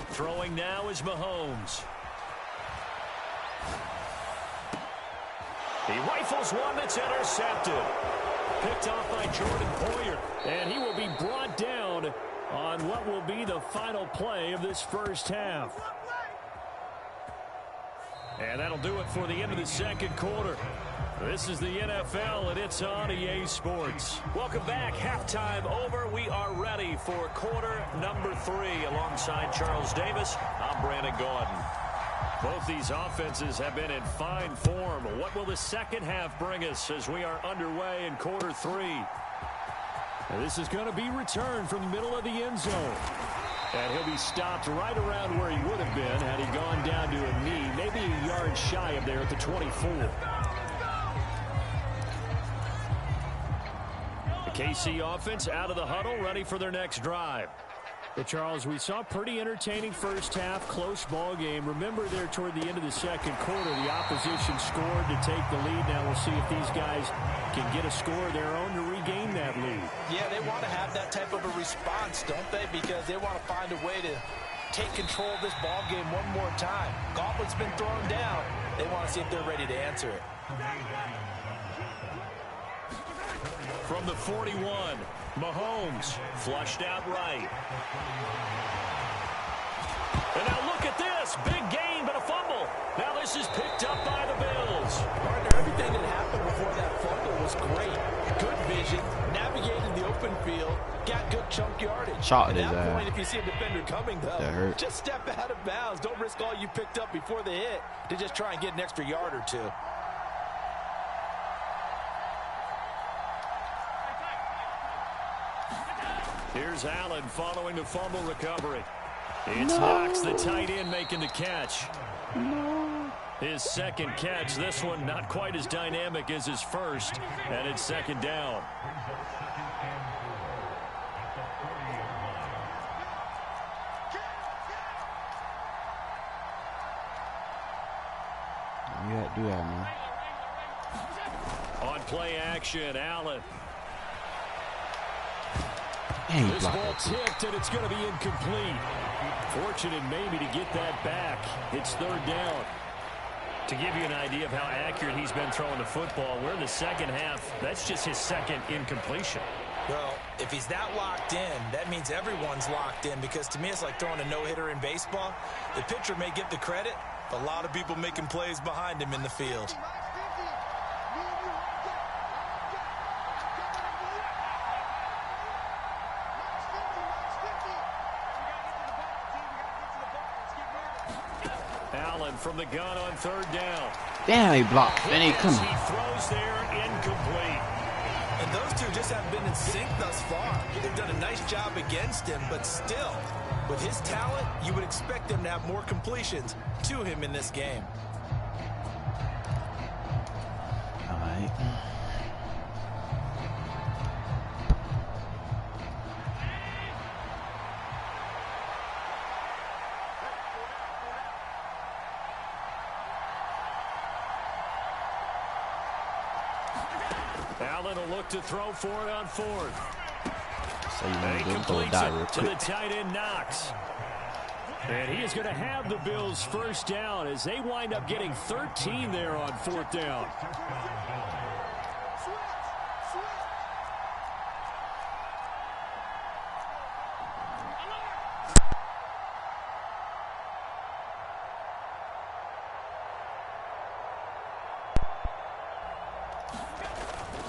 Throwing now is Mahomes. He rifles one that's intercepted. Picked off by Jordan Poyer. And he will be brought down on what will be the final play of this first half. And that'll do it for the end of the second quarter. This is the NFL, and it's on EA Sports. Welcome back. Halftime over. We are ready for quarter number 3. Alongside Charles Davis, I'm Brandon Gordon. Both these offenses have been in fine form. What will the second half bring us as we are underway in quarter 3? And this is going to be returned from the middle of the end zone. And he'll be stopped right around where he would have been had he gone down to a knee, maybe a yard shy of there at the 24. The KC offense out of the huddle, ready for their next drive. Well, Charles, we saw a pretty entertaining first half, close ball game. Remember there toward the end of the second quarter, the opposition scored to take the lead. Now we'll see if these guys can get a score of their own to regain that lead. Yeah, they want to have that type of a response, don't they? Because they want to find a way to take control of this ball game one more time. Gauntlet's been thrown down. They want to see if they're ready to answer it. From the 41, Mahomes flushed out right. And now look at this. Big gain, but a fumble. Now this is picked up by the Bills. Partner, everything that happened before that fumble was great. Good vision, navigated the open field, got good chunk yardage. Shot At that point, if you see a defender coming, though, just step out of bounds. Don't risk all you picked up before the hit to just try and get an extra yard or two. Here's Allen following the fumble recovery. It's Knox, the tight end, making the catch. His second catch. This one not quite as dynamic as his first, and it's second down. You got to do that, man. On play action, Allen. This ball tipped, and it's going to be incomplete. Fortunate maybe to get that back. It's third down. To give you an idea of how accurate he's been throwing the football, we're in the second half. That's just his second incompletion. Well, if he's that locked in, that means everyone's locked in, because to me it's like throwing a no-hitter in baseball. The pitcher may get the credit, but a lot of people making plays behind him in the field. Allen from the gun on third down. Damn, he blocked. Then he comes. He throws there, incomplete. And those two just haven't been in sync thus far. They've done a nice job against him, but still, with his talent, you would expect him to have more completions to him in this game. All right. Allen will look to throw for it on fourth. So you And he want to completes die real it to the quick. tight end, Knox. And he is going to have the Bills first down as they wind up getting 13 there on fourth down.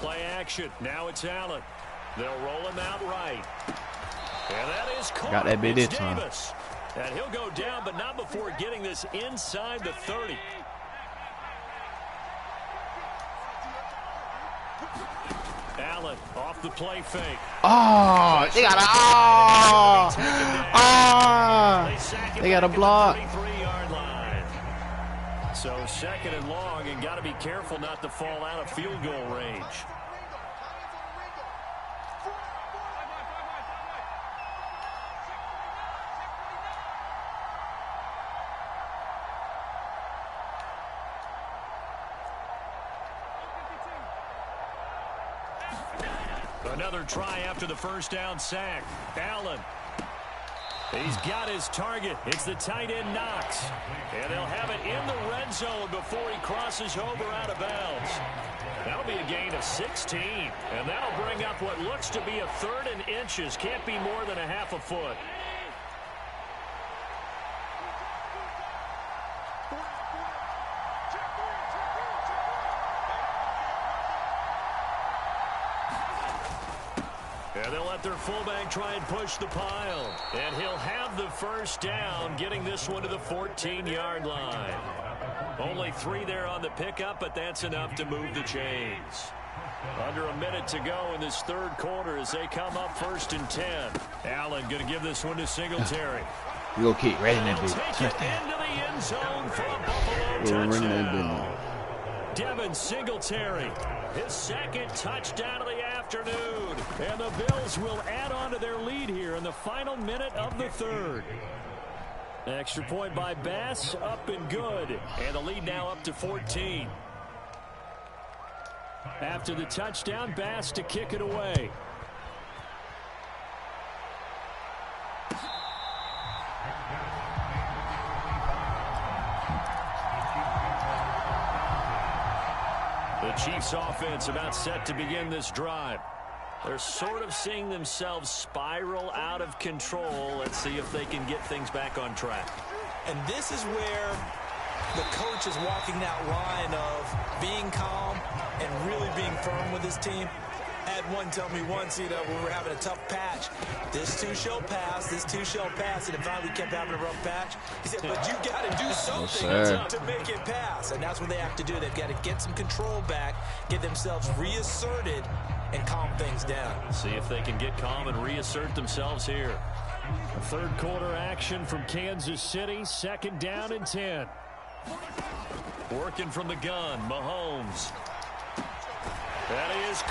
Play action. Now it's Allen. They'll roll him out right. And that is caught. Got that bit It's in time. Davis. And he'll go down, but not before getting this inside the 30. Allen off the play fake. Oh, they got a they got a block. So second and long, and got to be careful not to fall out of field goal range. Another try after the first down sack. Allen. He's got his target. It's the tight end Knox. And they'll have it in the red zone before he crosses over out of bounds. That'll be a gain of 16. And that'll bring up what looks to be a 3rd and inches. Can't be more than a half a foot. And they'll let their fullback try and push the pile. And he'll have the first down, getting this one to the 14-yard line. Only 3 there on the pickup, but that's enough to move the chains. Under a minute to go in this 3rd quarter as they come up 1st and 10. Allen going to give this one to Singletary. We'll keep right in that Take bitch. it into the end zone for a Buffalo touchdown. Devin Singletary, his 2nd touchdown of the afternoon. And the Bills will add on to their lead here in the final minute of the 3rd. Extra point by Bass, up and good. And the lead now up to 14. After the touchdown, Bass to kick it away. The Chiefs offense about set to begin this drive. They're sort of seeing themselves spiral out of control. Let's see if they can get things back on track. And this is where the coach is walking that line of being calm and really being firm with his team. I had one tell me once, when we were having a tough patch, this too shall pass, this too shall pass, and finally we kept having a rough patch. He said, but you got to do something to make it pass, and that's what they have to do. They've got to get some control back, get themselves reasserted, and calm things down. See if they can get calm and reassert themselves here. 3rd quarter action from Kansas City, 2nd down and 10. Working from the gun, Mahomes.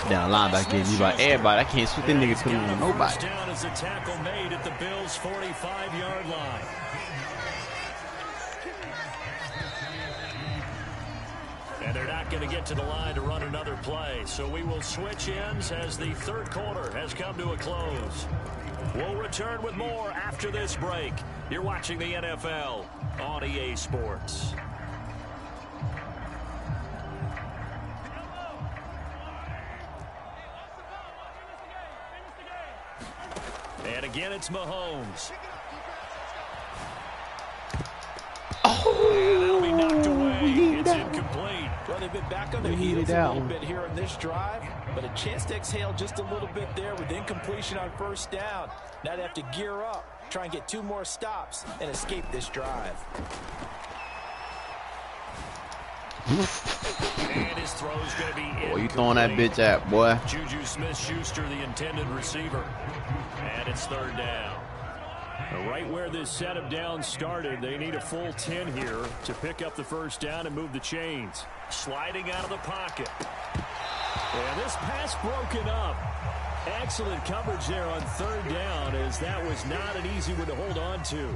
Down linebacker, you by everybody. I can't switch the nigga to nobody. Down as a tackle made at the Bills' 45-yard line. And they're not going to get to the line to run another play. So we will switch ends as the 3rd quarter has come to a close. We'll return with more after this break. You're watching the NFL on EA Sports. And again, it's Mahomes. And that'll be knocked away. It's incomplete. Well, they've been back on their heels a little bit here on this drive, but a chance to exhale just a little bit there with incompletion on 1st down. Now they have to gear up, try and get 2 more stops, and escape this drive. And his throw's going to be incomplete. Boy, you throwing that bitch out, boy. Juju Smith-Schuster, the intended receiver. And it's 3rd down. Right where this set of downs started, they need a full 10 here to pick up the 1st down and move the chains. Sliding out of the pocket. And this pass broken up. Excellent coverage there on 3rd down, as that was not an easy one to hold on to.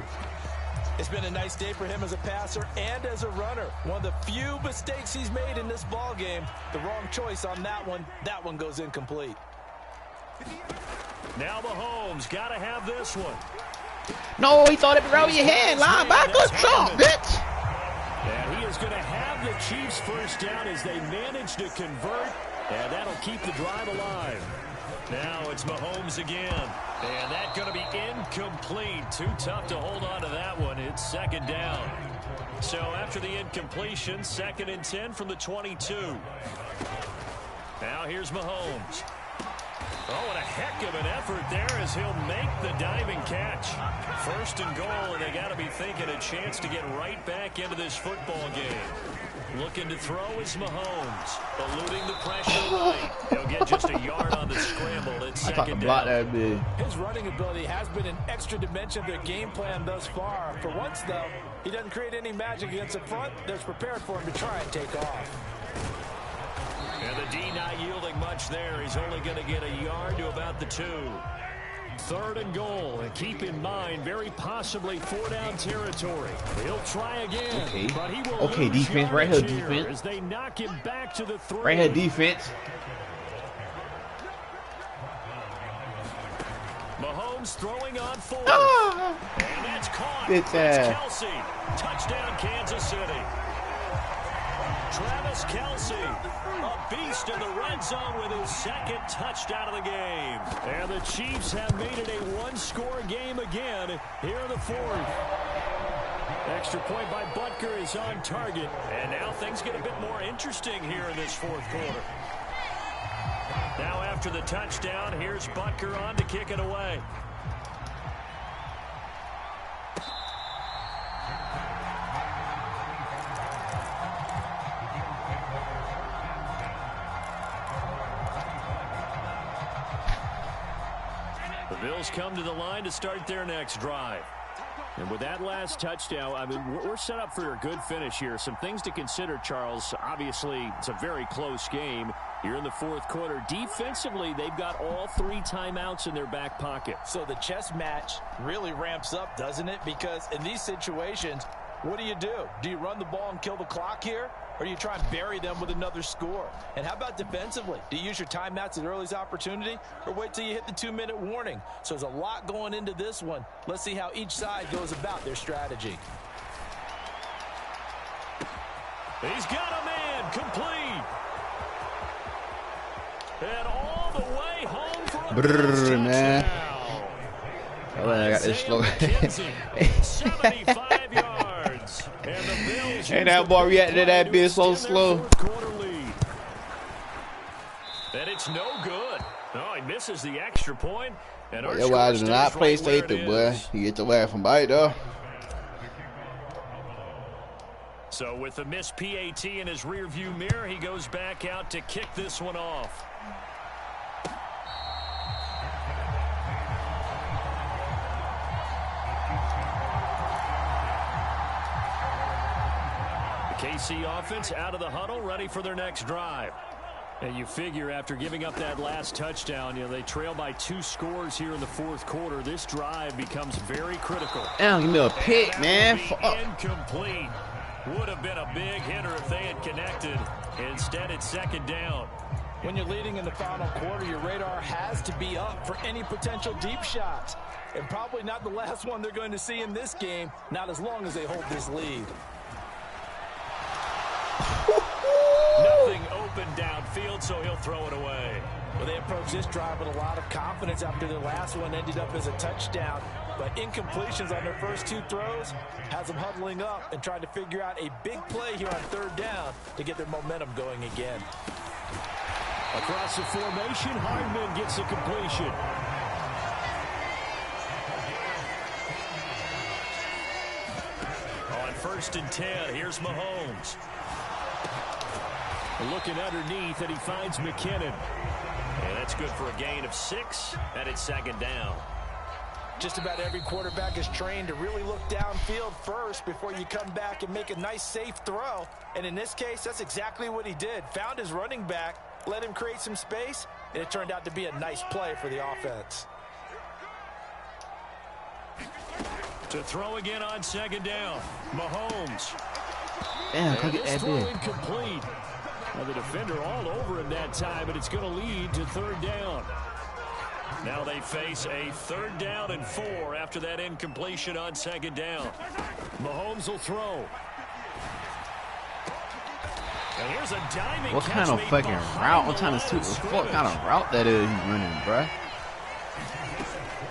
It's been a nice day for him as a passer and as a runner. One of the few mistakes he's made in this ball game. The wrong choice on that one. That one goes incomplete. Now Mahomes got to have this one. No, he thought it was over your head. Linebacker, jump, bitch. And he is going to have the Chiefs' 1st down as they manage to convert. And that'll keep the drive alive. Now it's Mahomes again. And that's going to be incomplete. Too tough to hold on to that one. It's 2nd down. So after the incompletion, 2nd and 10 from the 22. Now here's Mahomes. Oh, what a heck of an effort there as he'll make the diving catch. 1st and goal, and they got to be thinking a chance to get right back into this football game. Looking to throw is Mahomes. Eluding the pressure right. He'll get just a yard on the scramble. It's second down. That big. His running ability has been an extra dimension of their game plan thus far. For once, though, he doesn't create any magic against the front that's prepared for him to try and take off. And the D not yielding much there. He's only going to get a yard to about the 2. 3rd and goal, and keep in mind, very possibly 4-down territory. He'll try again. Okay. But he will Okay, lose defense, right here, yards defense. as they knock him back to the 3. Right here, defense. Mahomes throwing on 4. Ah! And that's caught. It's, It's Kelsey. Touchdown, Kansas City. Travis Kelsey, a beast in the red zone with his 2nd touchdown of the game. And the Chiefs have made it a 1-score game again here in the 4th. Extra point by Butker is on target. And now things get a bit more interesting here in this 4th quarter. Now after the touchdown, here's Butker on to kick it away. The Bills come to the line to start their next drive. And with that last touchdown, I mean, we're set up for a good finish here. Some things to consider, Charles. Obviously, it's a very close game. You're in the 4th quarter. Defensively, they've got all 3 timeouts in their back pocket. So the chess match really ramps up, doesn't it? Because in these situations, what do? Do you run the ball and kill the clock here? Or do you try and bury them with another score? And how about defensively? Do you use your timeouts at earliest opportunity or wait till you hit the 2-minute warning? So there's a lot going into this one. Let's see how each side goes about their strategy. He's got a man complete. And all the way home for a touchdown. Man. Oh, I got this slow. 75 yards. And the Bills Hey, that boy reacted to that bit so slow. And it's no good. Oh, he misses the extra point. And our That why I score did not stays play right where safety, it boy. is. You get the way from bite, though. So with the missed PAT in his rearview mirror, he goes back out to kick this one off. The KC offense out of the huddle, ready for their next drive. And you figure after giving up that last touchdown, you know, they trail by 2 scores here in the 4th quarter. This drive becomes very critical. Damn, give me a pick, man. Incomplete. Would have been a big hitter if they had connected. Instead, it's 2nd down. When you're leading in the final quarter, your radar has to be up for any potential deep shots. And probably not the last one they're going to see in this game, not as long as they hold this lead. Nothing open downfield, so he'll throw it away. Well, they approach this drive with a lot of confidence after their last one ended up as a touchdown. But incompletions on their first 2 throws has them huddling up and trying to figure out a big play here on 3rd down to get their momentum going again. Across the formation, Hardman gets the completion. On 1st and 10, here's Mahomes. Looking underneath, and he finds McKinnon. And that's good for a gain of 6, and it's 2nd down. Just about every quarterback is trained to really look downfield first before you come back and make a nice, safe throw. And in this case, that's exactly what he did. Found his running back, let him create some space, and it turned out to be a nice play for the offense. To throw again on 2nd down, Mahomes. Damn, come get that throw big. incomplete. Well, the defender all over him that time, but it's going to lead to 3rd down. Now they face a 3rd down and 4 after that incompletion on 2nd down. Mahomes will throw. And here's a diving What kind of fucking route? What kind of what kind of route that is he's running, bruh?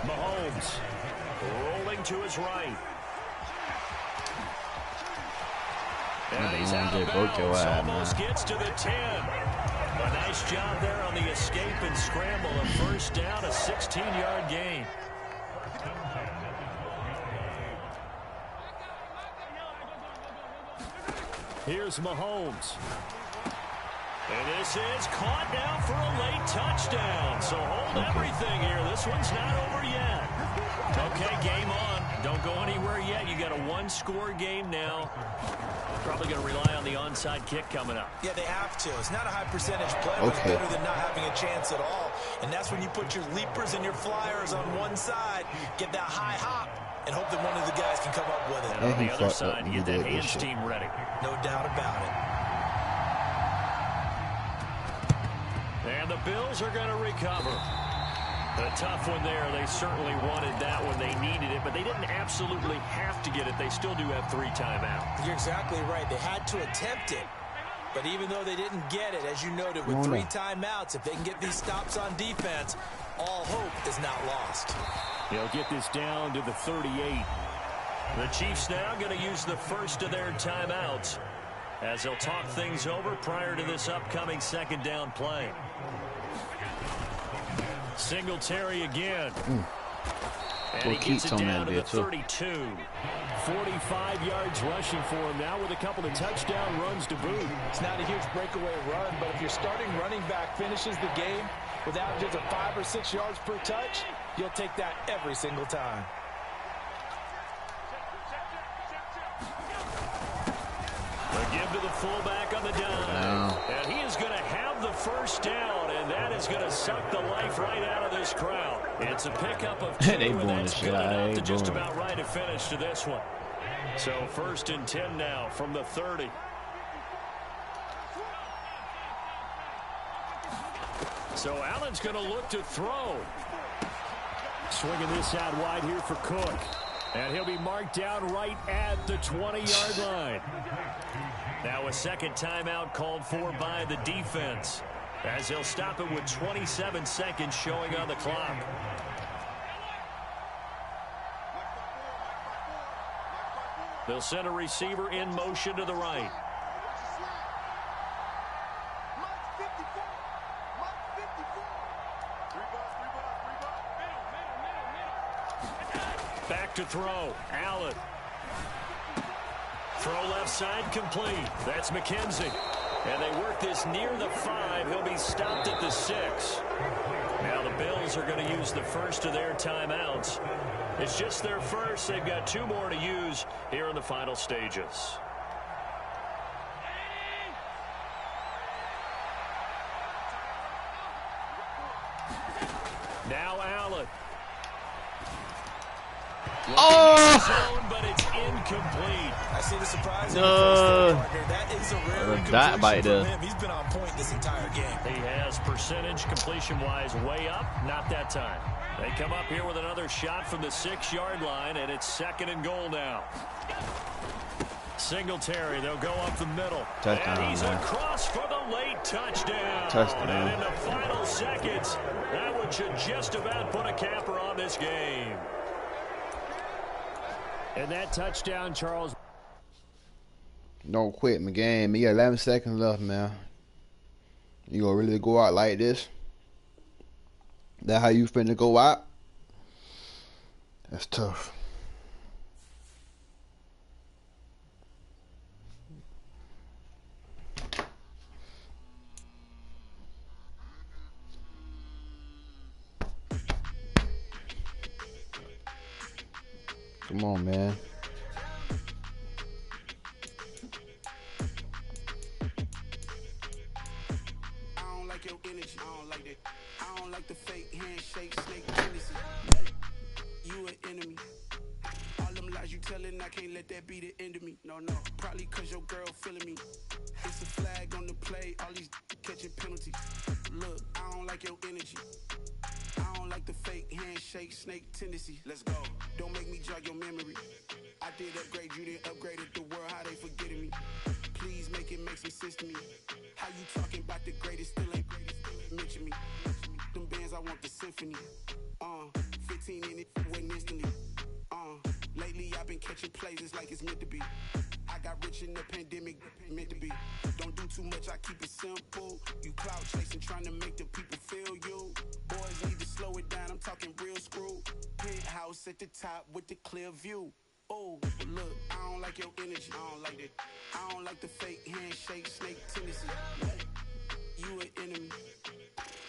Mahomes rolling to his right. And he's out of bounds, almost gets to the 10. A nice job there on the escape and scramble. A 1st down, a 16-yard gain. Here's Mahomes. And this is caught now for a late touchdown. So hold everything here. This one's not over yet. Okay, game on. Don't go anywhere yet. You got a one-score game now. Probably going to rely on the onside kick coming up. Yeah, they have to. It's not a high percentage play, but it's better than not having a chance at all. And that's when you put your leapers and your flyers on one side, get that high hop, and hope that one of the guys can come up with it. And on the other side, you get that hands team ready. No doubt about it. And the Bills are going to recover. A tough one there. They certainly wanted that when they needed it, but they didn't absolutely have to get it. They still do have 3 timeouts. You're exactly right. They had to attempt it. But even though they didn't get it, as you noted, with 3 timeouts, if they can get these stops on defense, all hope is not lost. They'll get this down to the 38. The Chiefs now going to use the first of their timeouts as they'll talk things over prior to this upcoming second down play. Singletary again. And he gets it down to the 32. 45 yards rushing for him now with a couple of touchdown runs to boot. It's not a huge breakaway run, but if your starting running back finishes the game without just a 5 or 6 yards per touch, you'll take that every single time. They give to the fullback on the down. And he is going to have the first down, and that is going to suck the life right out of this crowd. It's a pickup of 2, and that's good enough to just about right a finish to this one. So 1st and 10 now from the 30. So Allen's going to look to throw. Swinging this out wide here for Cook. And he'll be marked down right at the 20-yard line. Now a second timeout called for by the defense, as they'll stop it with 27 seconds showing on the clock. They'll send a receiver in motion to the right. Back to throw. Allen. Throw left side complete. That's McKenzie. And they work this near the 5. He'll be stopped at the 6. Now the Bills are going to use the first of their timeouts. It's just their first. They've got 2 more to use here in the final stages. Now Allen. But it's incomplete. I see the surprise. That is a rare completion from him. He's been on point this entire game. He has percentage completion-wise way up. Not that time. They come up here with another shot from the 6-yard line, and it's 2nd and goal now. Singletary, they'll go up the middle. Touchdown, and he's across for the late touchdown. And in the final seconds, that one should just about put a capper on this game. And that touchdown, Charles. Don't quit my game. You got 11 seconds left, man. You gonna really go out like this? That how you finna go out? That's tough. Come on, man. I don't like your energy. I don't like that. I don't like the fake handshake, snake tendency. You an enemy. All them lies you telling, I can't let that be the end of me. No, probably cause your girl feeling me. It's a flag on the play, all these catching penalties. Look, I don't like your energy. I don't like the fake handshake, snake tendency. Let's go. Don't make me jog your memory. I did upgrade, you didn't upgrade it. The world, how they forgetting me. Please make it make some sense to me. How you talking about the greatest, still ain't greatest, mention me. Them bands, I want the symphony. 15 in it, went instantly. Lately I've been catching plays, it's like it's meant to be. I got rich in the pandemic, meant to be. Don't do too much, I keep it simple. You clout chasing, trying to make the people feel you. Boys need to slow it down, I'm talking real screw. Penthouse at the top with the clear view. Oh, look, I don't like your energy. I don't like that. I don't like the fake handshake, snake tendency. You an enemy.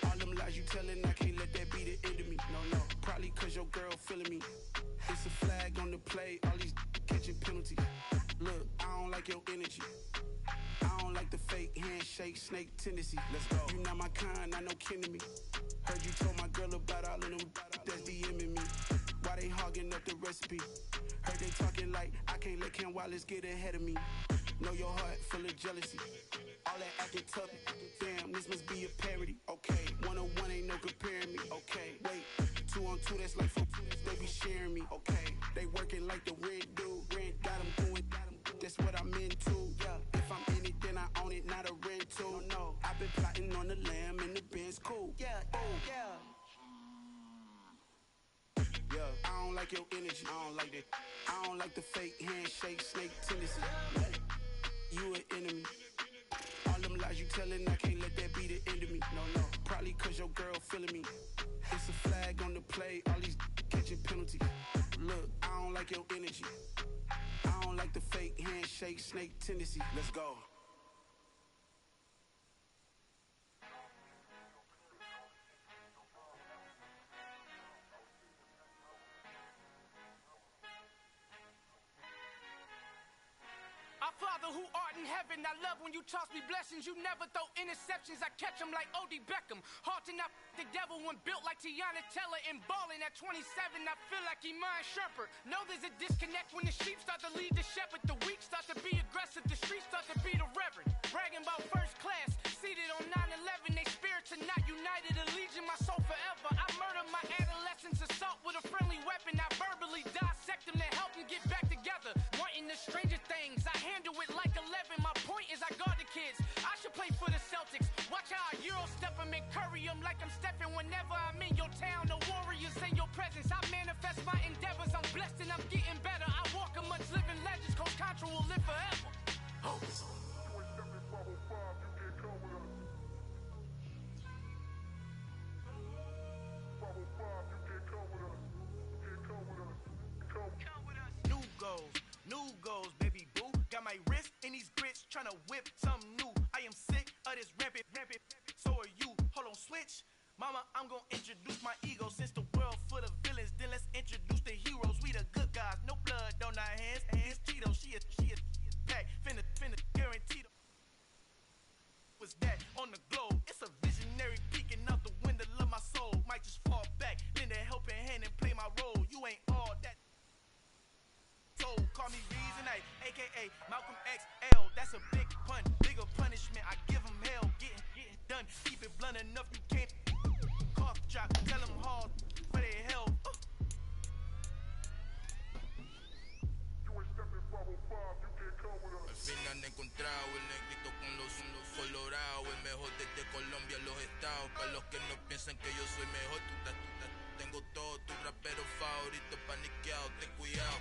All them lies you telling, I can't let that be the end of me. No, probably cause your girl feeling me. It's a flag on the play, all these catching penalties. Look, I don't like your energy. I don't like the fake handshake, snake tendency. Let's go. You not my kind, I know kin to me. Heard you told my girl about all of them that's DMing me. Why they hogging up the recipe? Heard they talking like I can't let Ken Wallace get ahead of me. Know your heart full of jealousy. All that acting tough. Damn, this must be a parody. Okay, 1-on-1 ain't no comparing me. Okay, wait, 2-on-2 that's like 4. They be sharing me. Okay, they working like the rent dude. Rent got them doing. That's what I'm into. Yeah, if I'm in it, then I own it, not a rental. No, I've been plotting on the lamb and the Benz cool. Yeah, oh yeah. Yeah, I don't like your energy. I don't like that. I don't like the fake handshake, snake tendency. You an enemy. All them lies you telling, I can't let that be the end of me. No, probably cause your girl feeling me. It's a flag on the play, all these catching penalties. Look, I don't like your energy. I don't like the fake handshake, snake tendency. Let's go. Our Father who art in heaven, I love when you toss me blessings. You never throw interceptions, I catch them like O.D. Beckham. Hard to not the devil when built like Tiana Teller and balling at 27. I feel like Iman Shumpert. Know there's a disconnect when the sheep start to lead the shepherd. The weak start to be aggressive, the streets start to be the reverend. Bragging about first class, seated on 9/11. They spirits are not united, allegiance my soul forever. I murdered my adolescence, assault with a friendly weapon. I verbally dissect them to help them get back together. Wanting the stranger things, I handle it like 11. My point is I guard the kids. I should play for the Celtics. Watch how I Euro step them and curry them like I'm stepping. Whenever I'm in your town, the warriors in your presence. I manifest my endeavors. I'm blessed and I'm getting better. I walk amongst living legends. Coach Contra will live forever. Oh. New goals, baby boo. Got my wrist in these grits, tryna whip something new. I am sick of this rampant. So are you. Hold on, switch. Mama, I'm gonna introduce my ego. Since the world full of villains, then let's introduce the heroes. We the good guys, no blood on our hands. Hands Tito, she a pack. Finna guaranteed. Was that on the globe? It's a visionary peeking out the window of my soul. Might just fall back, lend a helping hand and play my role. You ain't all that. Call me Reasonite, aka Malcolm XL. That's a big pun, bigger punishment. I give him hell, getting done. Keep it blunt enough, you can't cough drop. Tell them hard for their hell. Al fin han encontrado el negrito con los colorados, el mejor desde Colombia, los estados. Para los que no piensan que yo soy mejor, tengo todo, tu rapero favorito paniqueado, ten cuidado.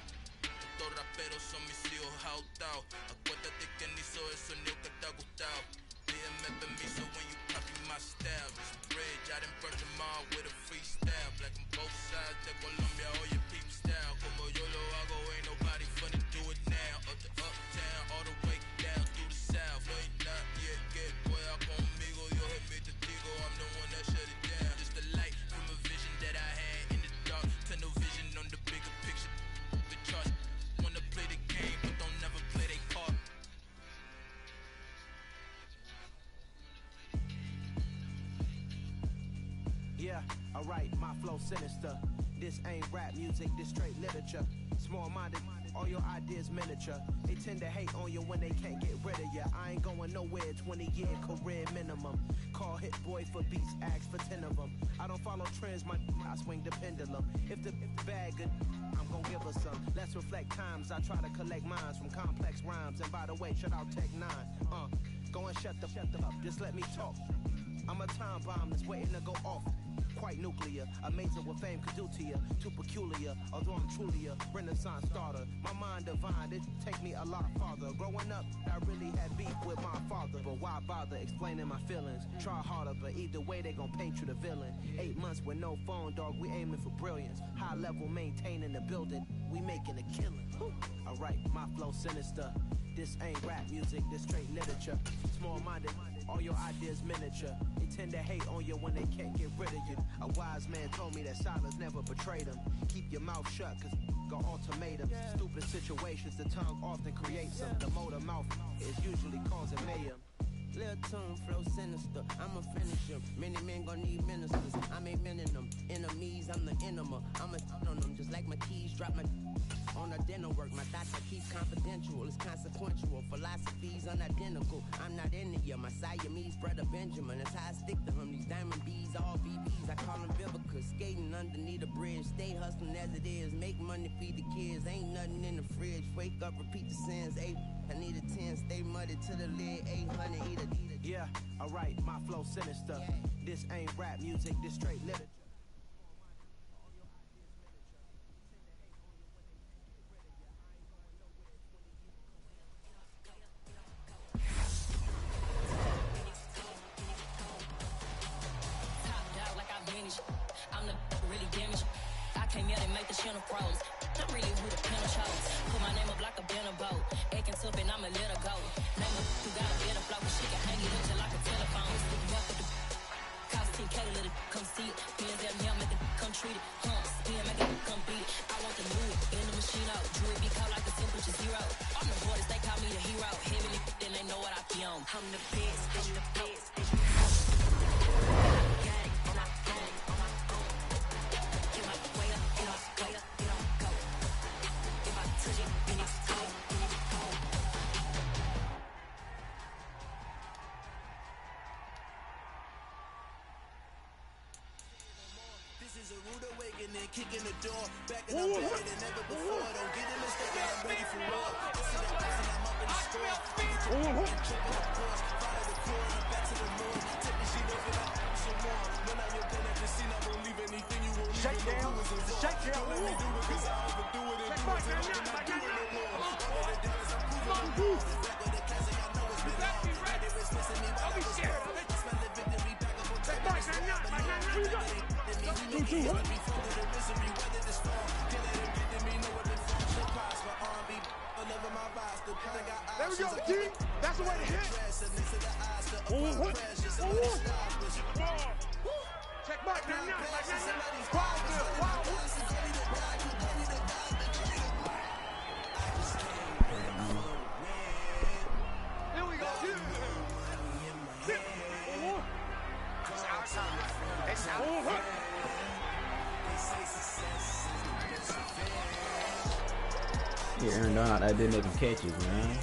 Estos raperos son mis hijos jautados. Acuérdate que ni hizo el sonido que te ha gustado. Pídeme permiso when you copy my style. This bridge, I done burnt them all with a freestyle. Black on both sides de Colombia, oye peep style. Como yo lo hago, ain't nobody finna do it now. Up to uptown, all the way down through the south. No ain't not yet, que pueda conmigo. Dios es mi testigo, I'm the one that shut it down. Just the light from a vision that I had in the dark. Tunnel vision on the bigger picture. The chart. Wanna play the game, but don't never play their part. Yeah, alright, my flow sinister. This ain't rap music, this straight literature. Small-minded, all your ideas miniature. They tend to hate on you when they can't get rid of you. I ain't going nowhere, 20-year career minimum. Call Hit Boy for beats, ask for 10 of them. I don't follow trends, I swing the pendulum. If the bag good, I'm gonna give her some. Let's reflect times, I try to collect minds from complex rhymes. And by the way, shut out Tech 9. Go and shut the up, just let me talk. I'm a time bomb that's waiting to go off. quite nuclear. Amazing what fame could do to you. Too peculiar, although I'm truly a renaissance starter. My mind divine, it take me a lot farther. Growing up, I really had beef with my father. But why bother explaining my feelings? Try harder, but either way they gon' paint you the villain. 8 months with no phone, dog, we aiming for brilliance. High level maintaining the building, we making a killing. Alright, my flow sinister. This ain't rap music, this straight literature. Small-minded, all your ideas miniature. They tend to hate on you when they can't get rid of you. A wise man told me that silence never betrayed him. Keep your mouth shut, cause got ultimatums. Stupid situations, the tongue often creates them. The motor mouth is usually causing mayhem. Lil' tune, flow sinister, I'ma finish him. Many men gon' need ministers, I'm aiming them. Enemies, I'm the enema, I'ma on them. Just like my keys, drop my on a dinner work. My thoughts I keep confidential, it's consequential. Philosophies unidentical, I'm not in you. My Siamese brother Benjamin, that's how I stick to him. These diamond bees, all BBs, I call them Vivica. Skating underneath the bridge, stay hustling as it is. Make money, feed the kids, ain't nothing in the fridge. Wake up, repeat the sins, I need a 10, stay muddy to the lid, 800, eat a. Yeah, alright, my flow sinister. This ain't rap music, this straight literature. Top dog like I vanished. I'm the really damaged. I came here to make the channel froze. I'm really who the piano chose. Put my name up like a banner boat. Acting tough and I'ma let her go. Name her who got a better flow. She can hang it up just like a telephone. Stick me up with the cost 10K to let it come see it. Pins down here, make it come treat it. Spin, make it come beat it. I want the new in the machine out. Jewelry be cold like the temperature zero. I'm the boys, they call me the hero. Heavenly, then they know what I be on. I'm the best, I'm the best. Kicking the door, backing up better than ever before. Don't get it mistaken, I'm ready for war. I see that box and I'm up in the store. Tripping the course, follow the core, and back to the moon. Take the sheet off and I some more. When I'm your gun at the scene, I won't leave anything you won't leave. Shake down, don't let me do it, cause I overdo it and do it till I cannot do it no more. All of the difference, I'm proving the rules. Back with the classic, I know it's been long. They was missing me while I was gone. Smell the victory back up on top of the storm. But now I'm ready. There we go, G. That's the way to hit. Check back, now. Here we go, G. It's outside. Yeah, Aaron Donald, I did make him catches, man.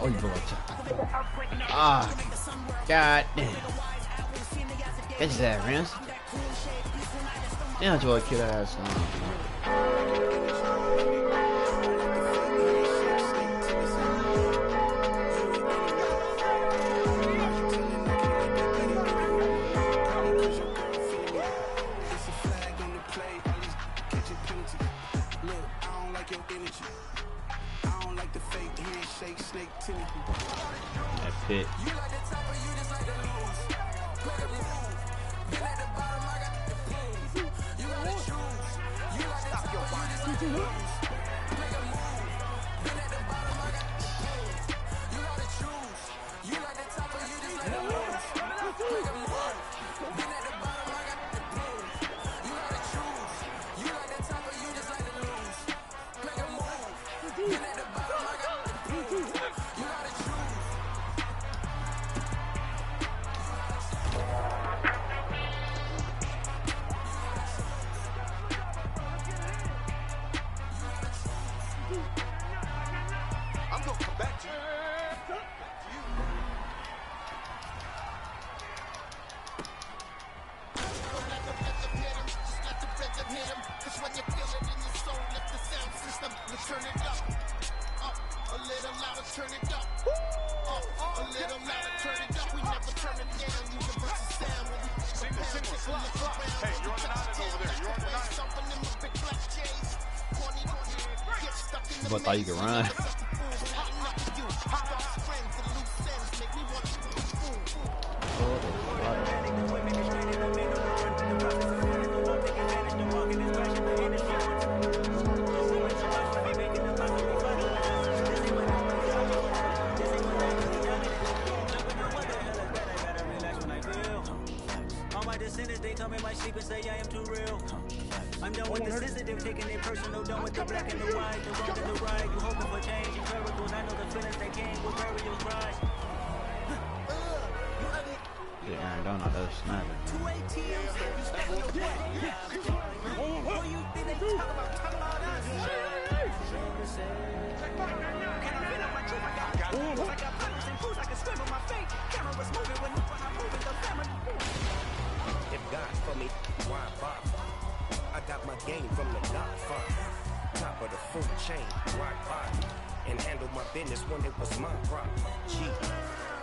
Oh, you blocked. Ah, god damn. Catch that, Rance. Damn, Joy, kill that ass. handshake, snake tennis. That pit. You like the top, you just like the lose. Make a move. Been at the bottom, I got the boom. You gotta choose. You like the top, you just like the lose. Make a move. Been at the bottom, I got the boom. You gotta choose. You like the top, you just like the lose. Make a move. Been at the bottom, I got the boom. You gotta choose. You like the top, you just like the lose. Make a move. Been at the bottom, I got the boom. You gotta choose. I'm gonna come back to you. Turn it up, a little louder, turn it up, a little louder, turn it up. We never turn it down. Universal sound when we Sing the clock. Hey, you're on the nine over there. You're on the nine. something in my big black J's. Get stuck in the I thought you could run. They tell me my sleep and say I am too real. I'm done with the sensitive, taking it personal, done with the black and the white, the wrong and the right. You hoping for change, you miracles. I know the feelings they came will bury your pride. Yeah, Aaron Donald does snapping. 2 ATMs, you step in your way. Who you think they talk about us? Can I feel my truth? I got partners and fools I can swim on my feet. Cameras moving when I'm moving the family. If God's for me, why bother? I got my game from the Godfather. Top of the food chain, why bother? And handle my business when it was my problem. G,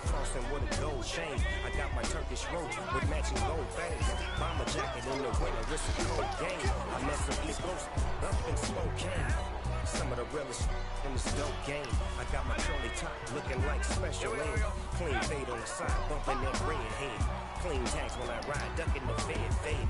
flossing with a gold chain. I got my Turkish robe with matching gold fangs. Bomber jacket in the winter, it's a cold game. I met some East Coast up in Spokane. Some of the realest in this dope game. I got my curly top looking like special ed. Clean fade on the side, bumping that red head. Clean tags when I ride, ducking the fade.